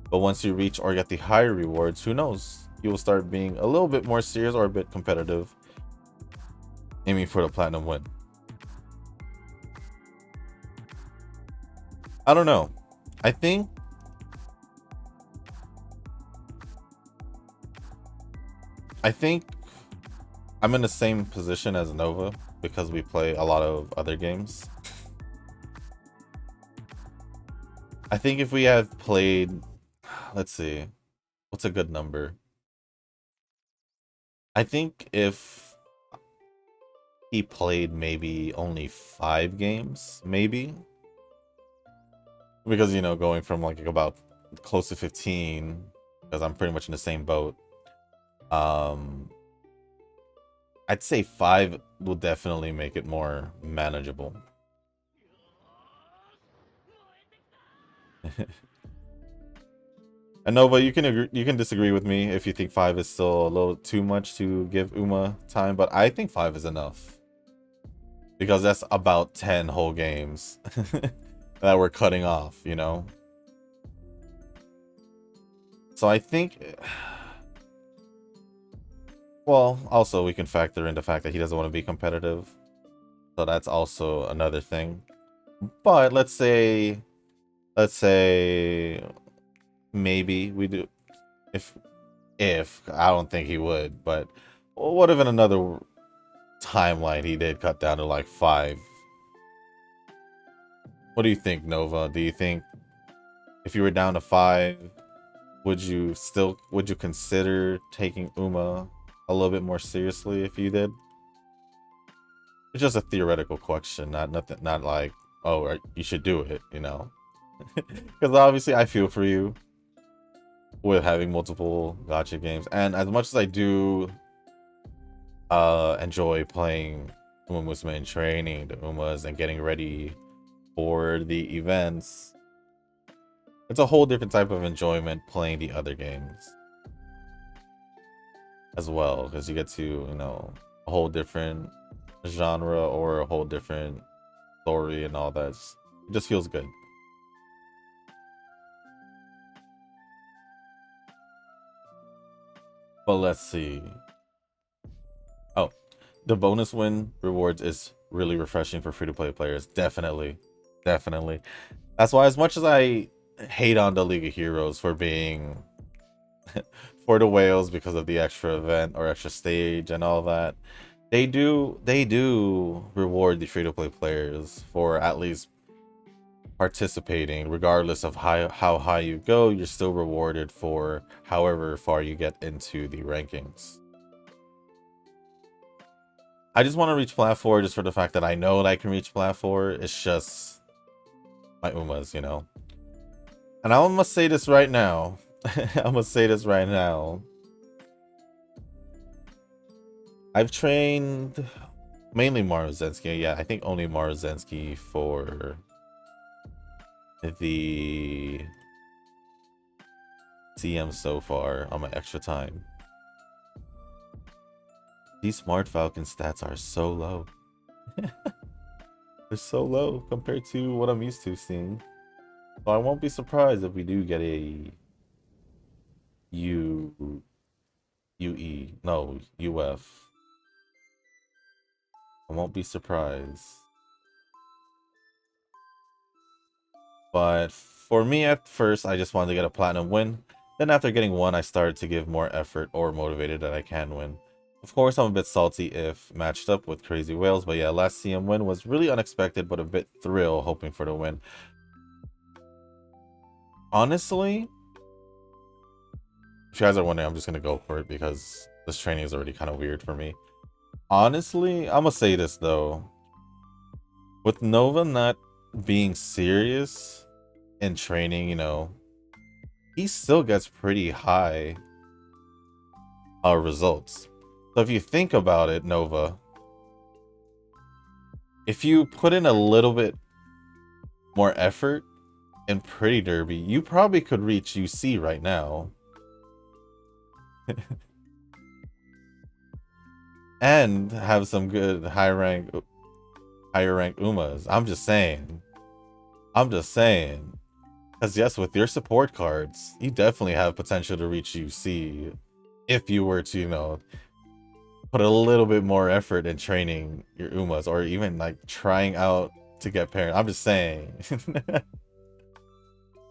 But once you reach or get the higher rewards, who knows? You will start being a little bit more serious or a bit competitive, aiming for the platinum win. I don't know. I think I'm in the same position as Nova because we play a lot of other games. I think if we had played, let's see, what's a good number? I think if he played maybe only 5 games, maybe. Because, you know, going from like about close to 15, because I'm pretty much in the same boat. I'd say 5 will definitely make it more manageable. And Nova, you can disagree with me if you think 5 is still a little too much to give Uma time, but I think 5 is enough. Because that's about 10 whole games that we're cutting off, you know? So I think, well, also we can factor in the fact that he doesn't want to be competitive. So that's also another thing. But let's say maybe we do, if I don't think he would, but what if in another timeline he did cut down to like 5? What do you think, Nova? Do you think if you were down to 5, would you consider taking Uma a little bit more seriously if you did? It's just a theoretical question, not like, oh, you should do it, you know? Because obviously I feel for you with having multiple gacha games, and as much as I do enjoy playing Uma Musume and training the Umas and getting ready for the events, it's a whole different type of enjoyment playing the other games as well, because you get to, you know, a whole different genre or a whole different story and all that. It just feels good. But let's see. Oh, the bonus win rewards is really refreshing for free-to-play players. Definitely. Definitely. That's why, as much as I hate on the League of Heroes for being for the whales because of the extra event or extra stage and all that, they do reward the free-to-play players for at least participating. Regardless of how high you go, you're still rewarded for however far you get into the rankings. I just want to reach plat 4 just for the fact that I know that I can reach plat 4. It's just my Umas, you know. And I must say this right now. I must say this right now. I've trained mainly Maruzensky. Yeah, I think only Maruzensky for the CM so far on my extra time. These Smart Falcon stats are so low. They're so low compared to what I'm used to seeing. So I won't be surprised if we do get a UF. I won't be surprised. But for me at first, I just wanted to get a platinum win. Then after getting one, I started to give more effort or motivated that I can win. Of course, I'm a bit salty if matched up with Crazy Whales, but yeah, last CM win was really unexpected, but a bit thrill hoping for the win. Honestly, if you guys are wondering, I'm just going to go for it because this training is already kind of weird for me. Honestly, I'm going to say this though. With Nova not being serious in training, you know, he still gets pretty high results. So if you think about it, Nova, if you put in a little bit more effort in Pretty Derby, you probably could reach UC right now. And have some good higher rank Umas. I'm just saying. Because yes, with your support cards, you definitely have potential to reach UC if you were to, you know, put a little bit more effort in training your Umas or even like trying out to get parent. I'm just saying.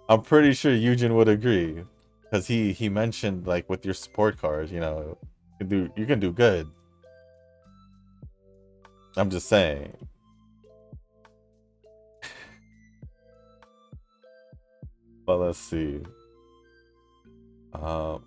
I'm pretty sure Eugen would agree. Because he mentioned like with your support cards, you know, you can do good. I'm just saying. But let's see. But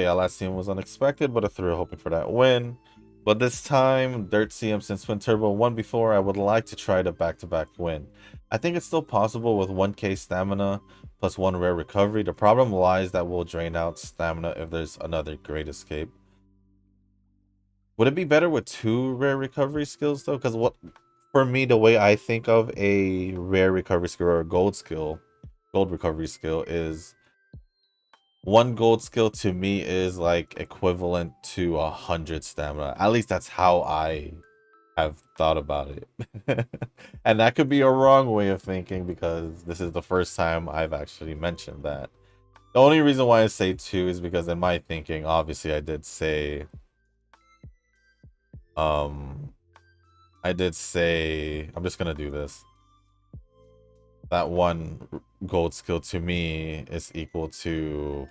yeah, last CM was unexpected, but a thrill hoping for that win. But this time, Dirt CM since Twin Turbo won before, I would like to try the back-to-back win. I think it's still possible with 1k stamina plus 1 rare recovery. The problem lies that we'll drain out stamina if there's another Great Escape. Would it be better with 2 rare recovery skills though? Because what, for me, the way I think of a rare recovery skill or a gold recovery skill is 1 gold skill to me is like equivalent to 100 stamina. At least that's how I have thought about it. And that could be a wrong way of thinking because this is the first time I've actually mentioned that. The only reason why I say 2 is because in my thinking, obviously I did say I'm just gonna do this. That 1 gold skill to me is equal to...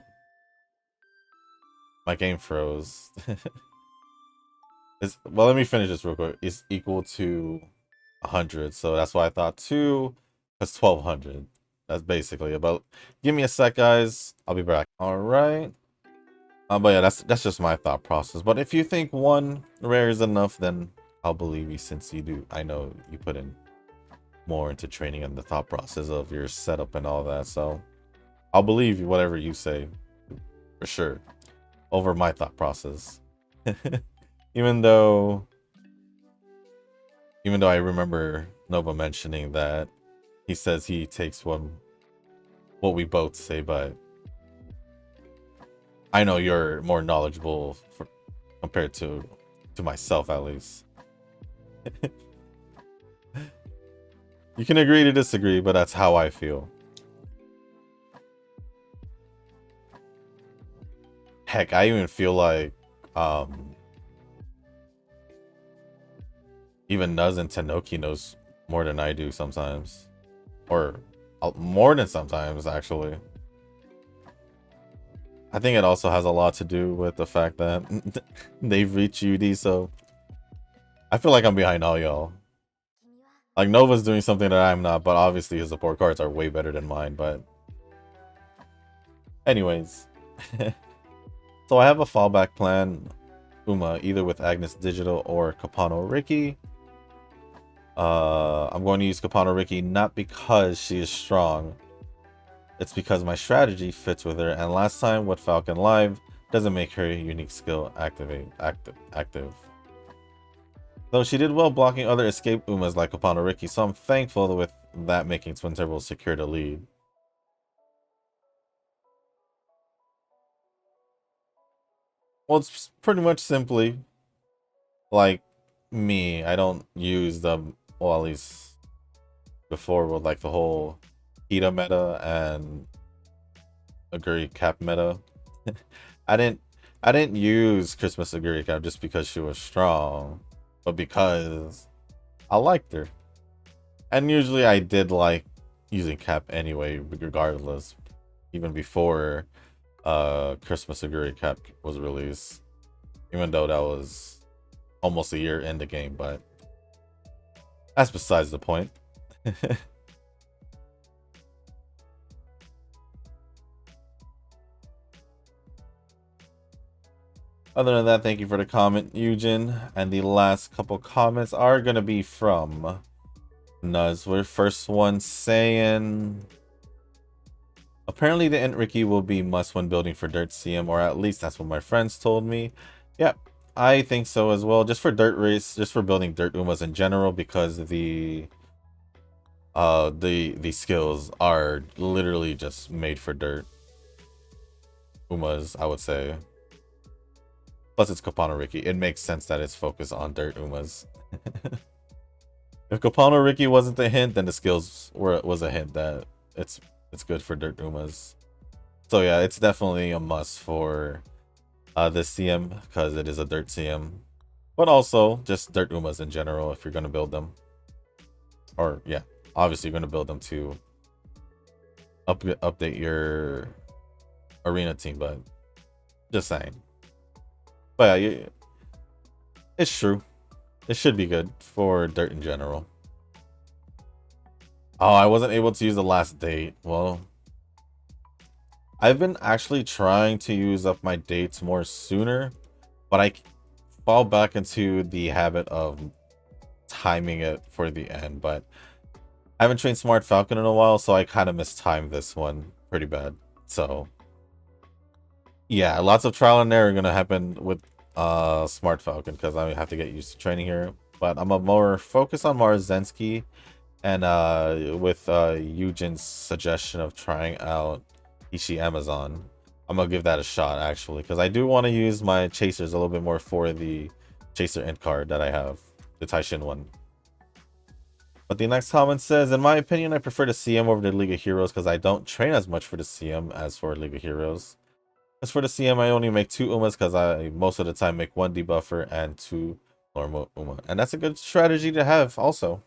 My game froze. Well, let me finish this real quick. It's equal to 100, so that's why I thought 2 plus 1200. That's basically about. Give me a sec, guys. I'll be back. All right. But yeah, that's just my thought process. But if you think 1 rare is enough, then I'll believe you since you do. I know you put in more into training and the thought process of your setup and all that. So I'll believe you whatever you say, for sure, over my thought process. Even though I remember Nova mentioning that he says he takes what we both say, but I know you're more knowledgeable compared to myself, at least. You can agree to disagree, but that's how I feel. Heck, I even feel like even Nuz and Tenoki knows more than I do sometimes. Or more than sometimes, actually. I think it also has a lot to do with the fact that they've reached UD, so I feel like I'm behind all y'all. Like, Nova's doing something that I'm not, but obviously his support cards are way better than mine, but... Anyways. So I have a fallback plan, Uma, either with Agnes Digital or Capano Ricky. I'm going to use Capano Ricky not because she is strong. It's because my strategy fits with her, and last time with Falcon Live doesn't make her unique skill active. Though she did well blocking other escape Umas like Capano Ricky, so I'm thankful with that making Twin Turbo secure the lead. Well, it's pretty much simply like me. I don't use them, well, at least before, with like the whole Hita meta and Aguri Cap meta. I didn't use Christmas Aguri Cap just because she was strong, but because I liked her. And usually I did like using Cap anyway, regardless, even before Christmas Aguri Cap was released, even though that was almost a year in the game, but that's besides the point. Other than that, thank you for the comment, Eugen. And the last couple comments are going to be from Nuzler. First one saying, apparently the Int Ricky will be must when building for Dirt CM, or at least that's what my friends told me. Yep, I think so as well. Just for Dirt Race, just for building Dirt Umas in general, because the skills are literally just made for Dirt Umas, I would say. Plus it's Capano Ricky. It makes sense that it's focused on Dirt Umas. If Capano Ricky wasn't a hint, then the skills was a hint that it's good for Dirt Umas. So yeah, it's definitely a must for this CM because it is a Dirt CM. But also just Dirt Umas in general if you're going to build them. Or yeah, obviously you're going to build them to update your arena team, but just saying. But yeah, it's true. It should be good for Dirt in general. Oh, I wasn't able to use the last date. Well, I've been actually trying to use up my dates more sooner, but I fall back into the habit of timing it for the end. But I haven't trained Smart Falcon in a while, so I kind of mistimed this one pretty bad. So yeah, lots of trial and error gonna happen with Smart Falcon because I have to get used to training here. But I'm a more focused on Marzensky, and with Eugen's suggestion of trying out Ishi Amazon, I'm gonna give that a shot actually, because I do want to use my chasers a little bit more for the chaser int card that I have, the Taishin one. But the next comment says, in my opinion, I prefer the CM over the League of Heroes because I don't train as much for the CM as for League of Heroes. As for the CM, I only make 2 Umas because I most of the time make 1 debuffer and 2 normal Uma. And that's a good strategy to have also.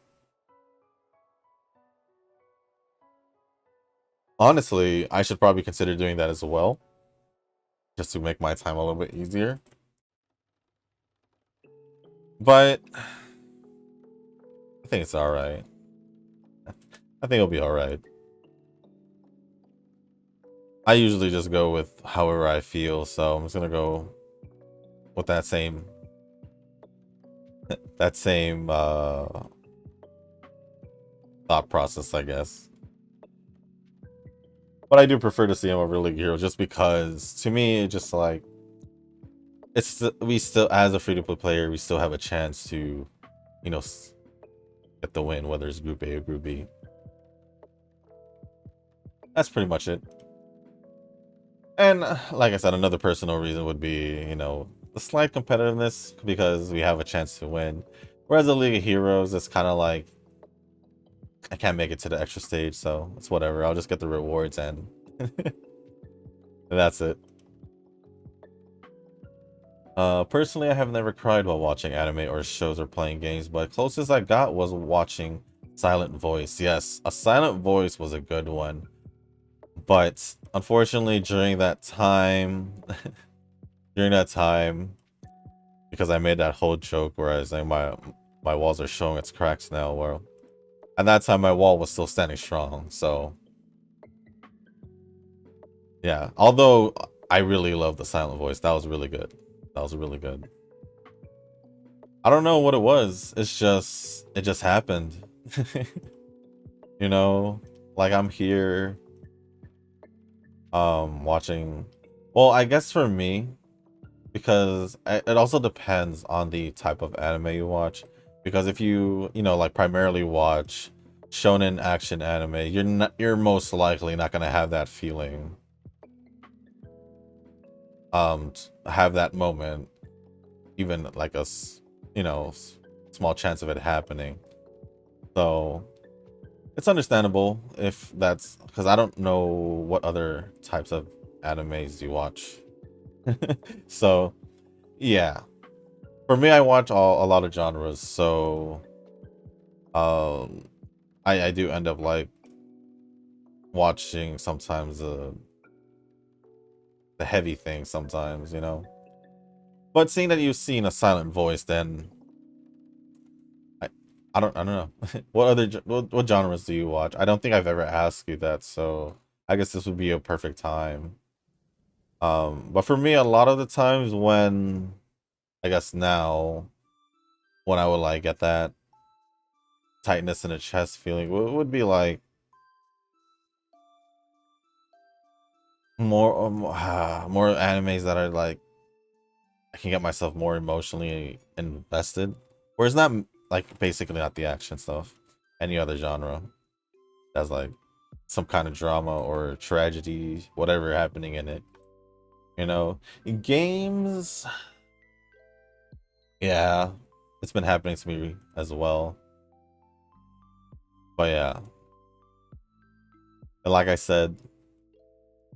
Honestly, I should probably consider doing that as well, just to make my time a little bit easier. But I think it's alright. I think it'll be alright. I usually just go with however I feel, so I'm just gonna go with that same thought process, I guess. But I do prefer to see him over League Hero just because, to me, it just like we still, as a free-to-play player, we still have a chance to, you know, get the win, whether it's Group A or Group B. That's pretty much it. And like I said, another personal reason would be, you know, the slight competitiveness because we have a chance to win. Whereas the League of Heroes, it's kind of like I can't make it to the extra stage, so it's whatever. I'll just get the rewards and that's it. Personally, I have never cried while watching anime or shows or playing games, but closest I got was watching Silent Voice. Yes, a Silent Voice was a good one. But unfortunately, during that time, because I made that whole joke where I was saying my walls are showing its cracks now, well, at that time my wall was still standing strong, so yeah. Although I really love the Silent Voice. That was really good. That was really good. I don't know what it was. It just happened. You know, like I'm here watching, well, I guess for me, because it also depends on the type of anime you watch, because if you know, like primarily watch shonen action anime, you're most likely not going to have that feeling, have that moment, even like you know, small chance of it happening. So it's understandable if that's because I don't know what other types of animes you watch. So yeah, for me, I watch a lot of genres, so um, I do end up like watching sometimes the heavy things sometimes, you know. But seeing that you've seen a silent voice, then I I don't know what other what genres do you watch? I don't think I've ever asked you that, so I guess this would be a perfect time. But for me, a lot of the times when I guess now when I would like get that tightness in the chest feeling would be like more more animes that are like I can get myself more emotionally invested. Whereas not like basically not the action stuff, any other genre that's like some kind of drama or tragedy, whatever happening in it. You know, in games, yeah, it's been happening to me as well. But yeah, and like I said,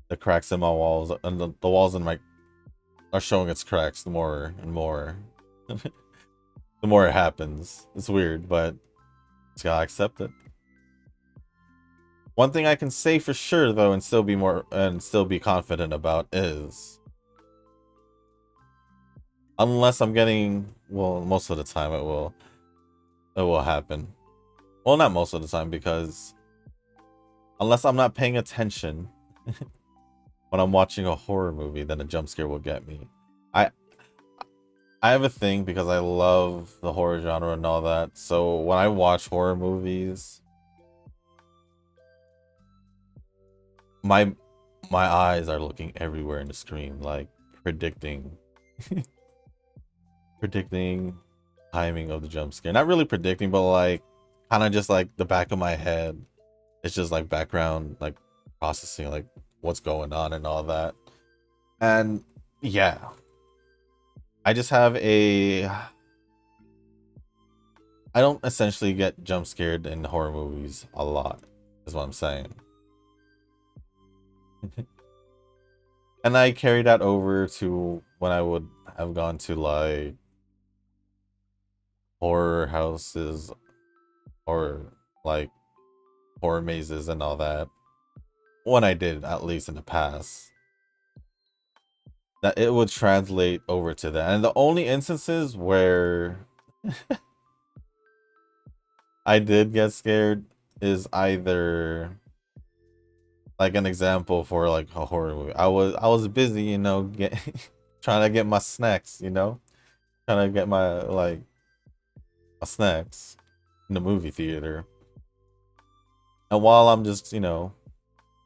the cracks in my walls and the walls in my are showing its cracks the more and more. The more it happens. It's weird, but just gotta accept it. One thing I can say for sure though and still be confident about is unless I'm getting, well, most of the time it will happen. Well, not most of the time, because unless I'm not paying attention when I'm watching a horror movie, then a jump scare will get me. I I have a thing because I love the horror genre and all that. So when I watch horror movies, my my eyes are looking everywhere in the screen, like predicting predicting timing of the jump scare. Not really predicting, but like kind of just like the back of my head. It's just like background, like processing, like what's going on and all that. And yeah, I just have a. I don't essentially get jump scared in horror movies a lot, is what I'm saying. And I carry that over to when I would have gone to like horror houses or like horror mazes and all that. When I did, at least in the past, that it would translate over to that. And the only instances where I did get scared is either like an example for like a horror movie. I was busy, you know, get trying to get my snacks, you know, trying to get my like my snacks in the movie theater. And while I'm just, you know,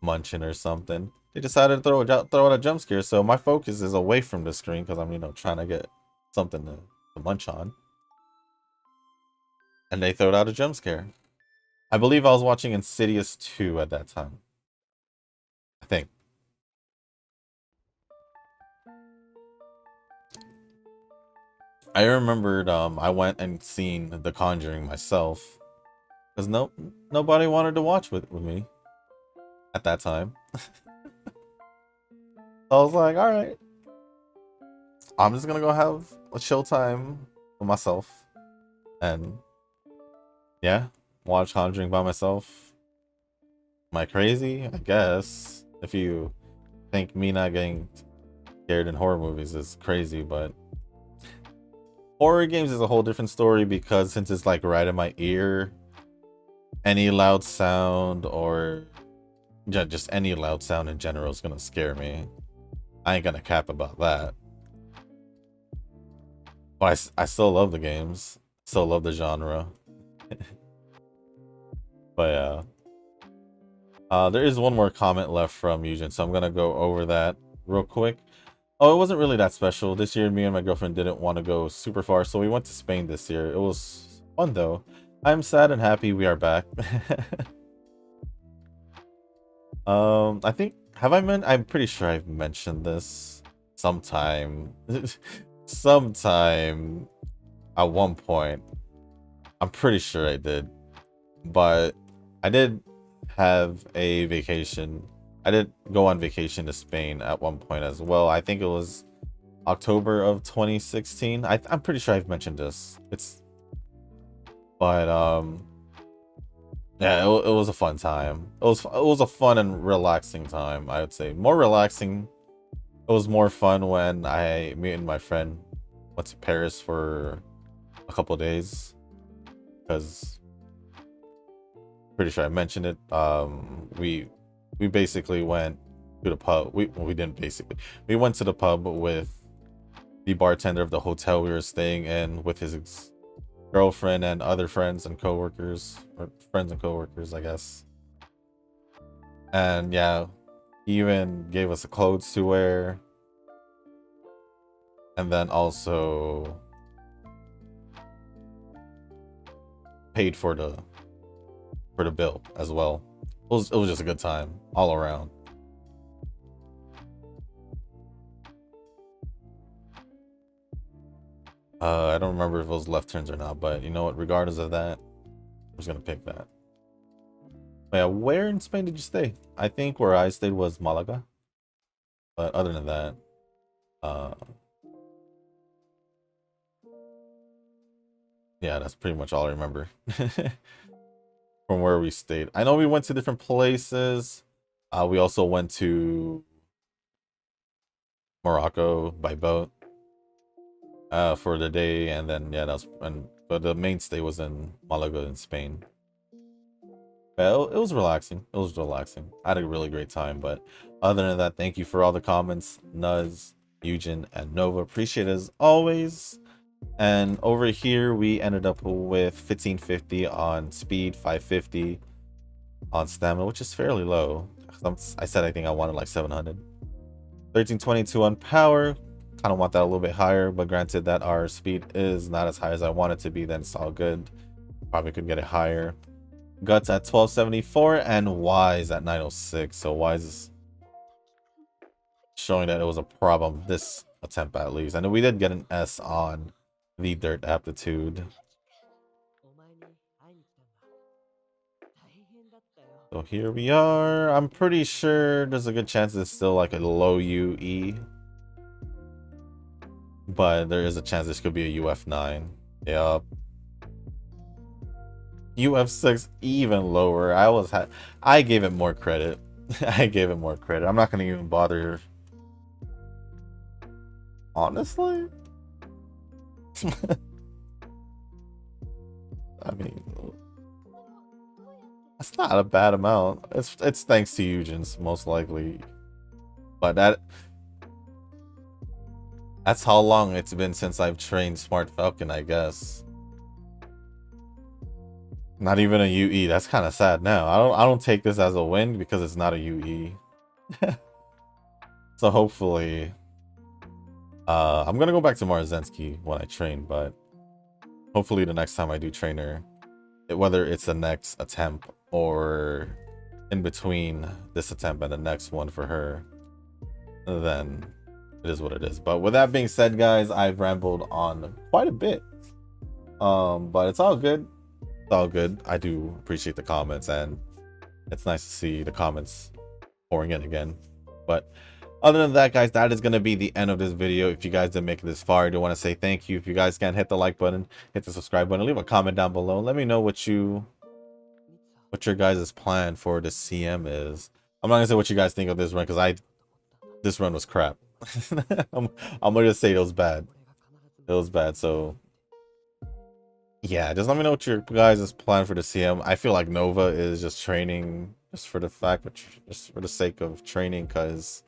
munching or something, they decided to throw out a jump scare. So my focus is away from the screen because I'm, you know, trying to get something to munch on. And they throw out a jump scare. I believe I was watching Insidious 2 at that time. I think. I remembered I went and seen The Conjuring myself because nobody wanted to watch with me at that time. So I was like, all right, I'm just gonna go have a chill time with myself and yeah, watch Conjuring by myself. Am I crazy? I guess. If you think me not getting scared in horror movies is crazy, but horror games is a whole different story because since it's like right in my ear, any loud sound or just any loud sound in general is gonna scare me. I ain't gonna cap about that. But I still love the games. Still love the genre. But yeah. There is one more comment left from Eugen, so I'm gonna go over that real quick. Oh, it wasn't really that special. This year, me and my girlfriend didn't want to go super far, so we went to Spain this year. It was fun though. I'm sad and happy we are back. I think I'm pretty sure I've mentioned this sometime. Sometime at one point. I'm pretty sure I did. But I did have a vacation. I did go on vacation to Spain at one point as well. I think it was October of 2016. I'm pretty sure I've mentioned this. But yeah, it was a fun time. It was a fun and relaxing time, I would say. More relaxing. It was more fun when me and my friend went to Paris for a couple of days. Because pretty sure I mentioned it. We basically went to the pub. We didn't basically. We went to the pub with the bartender of the hotel we were staying in with his girlfriend and other friends and coworkers, or friends and coworkers, I guess. And yeah, he even gave us the clothes to wear, and then also paid for the bill as well. It was just a good time all around. I don't remember if it was left turns or not, but you know what? Regardless of that, I'm just gonna pick that. But yeah, where in Spain did you stay? I think where I stayed was Malaga. But other than that, yeah, that's pretty much all I remember from where we stayed. I know we went to different places. We also went to Morocco by boat for the day, and then yeah, but the main stay was in Malaga in Spain. Well, it was relaxing. It was relaxing. I had a really great time. But other than that, thank you for all the comments, Nuz, Eugen, and Nova. Appreciate it as always. And over here, we ended up with 1550 on speed, 550 on stamina, which is fairly low. I said I think I wanted like 700. 1322 on power. Kind of want that a little bit higher, but granted that our speed is not as high as I want it to be, then it's all good. Probably could get it higher. Guts at 1274 and Wise at 906. So Wise is showing that it was a problem this attempt at least. And we did get an S on the dirt aptitude. So here we are. I'm pretty sure there's a good chance it's still like a low UE. But there is a chance this could be a UF9. Yep. UF6 even lower. I gave it more credit. I gave it more credit. I'm not gonna even bother. Honestly? I mean, that's not a bad amount. It's thanks to Eugen's most likely. But that's how long it's been since I've trained Smart Falcon, I guess. Not even a UE. That's kind of sad now. I don't take this as a win because it's not a UE. So hopefully I'm gonna go back to Marzensky when I train, but hopefully the next time I do trainer, whether it's the next attempt or in between this attempt and the next one for her, then it is what it is. But with that being said, guys, I've rambled on quite a bit. But it's all good. It's all good. I do appreciate the comments, and it's nice to see the comments pouring in again. But other than that, guys, that is going to be the end of this video. If you guys did make it this far, I do want to say thank you. If you guys can, hit the like button, hit the subscribe button, leave a comment down below. Let me know what your guys' plan for the CM is. I'm not gonna say what you guys think of this run, because this run was crap. I'm gonna just say it was bad. It was bad. So yeah, just let me know what your guys' plan for the CM. I feel like Nova is just training just for the fact, but just for the sake of training, because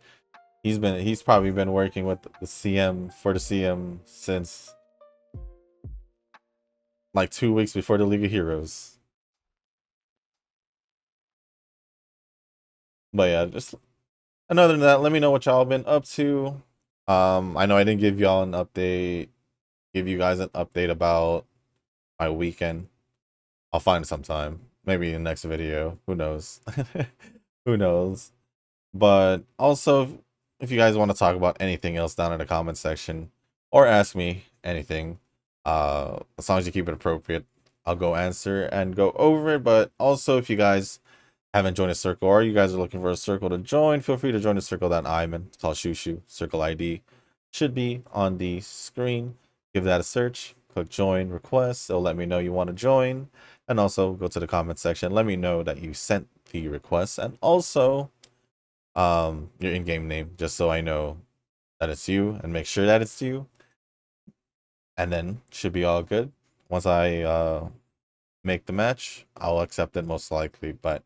he's probably been working with the CM for the CM since like 2 weeks before the League of Heroes. But yeah, just other than that, let me know what y'all been up to. I know I didn't give y'all an update, give you guys an update about my weekend. I'll find it sometime, maybe in the next video. Who knows? Who knows? But also, if you guys want to talk about anything else down in the comment section, or ask me anything, as long as you keep it appropriate, I'll go answer and go over it. But also, if you guys haven't joined a circle, or you guys are looking for a circle to join, feel free to join the circle that I'm in. It's called Shushu. Circle ID should be on the screen. Give that a search, click join request. It'll let me know you want to join, and also go to the comment section, let me know that you sent the request, and also your in-game name, just so I know that it's you, and make sure that it's you, and then should be all good. Once I make the match, I'll accept it most likely. But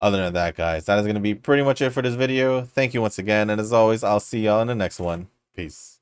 other than that, guys, that is going to be pretty much it for this video. Thank you once again, and as always, I'll see y'all in the next one. Peace.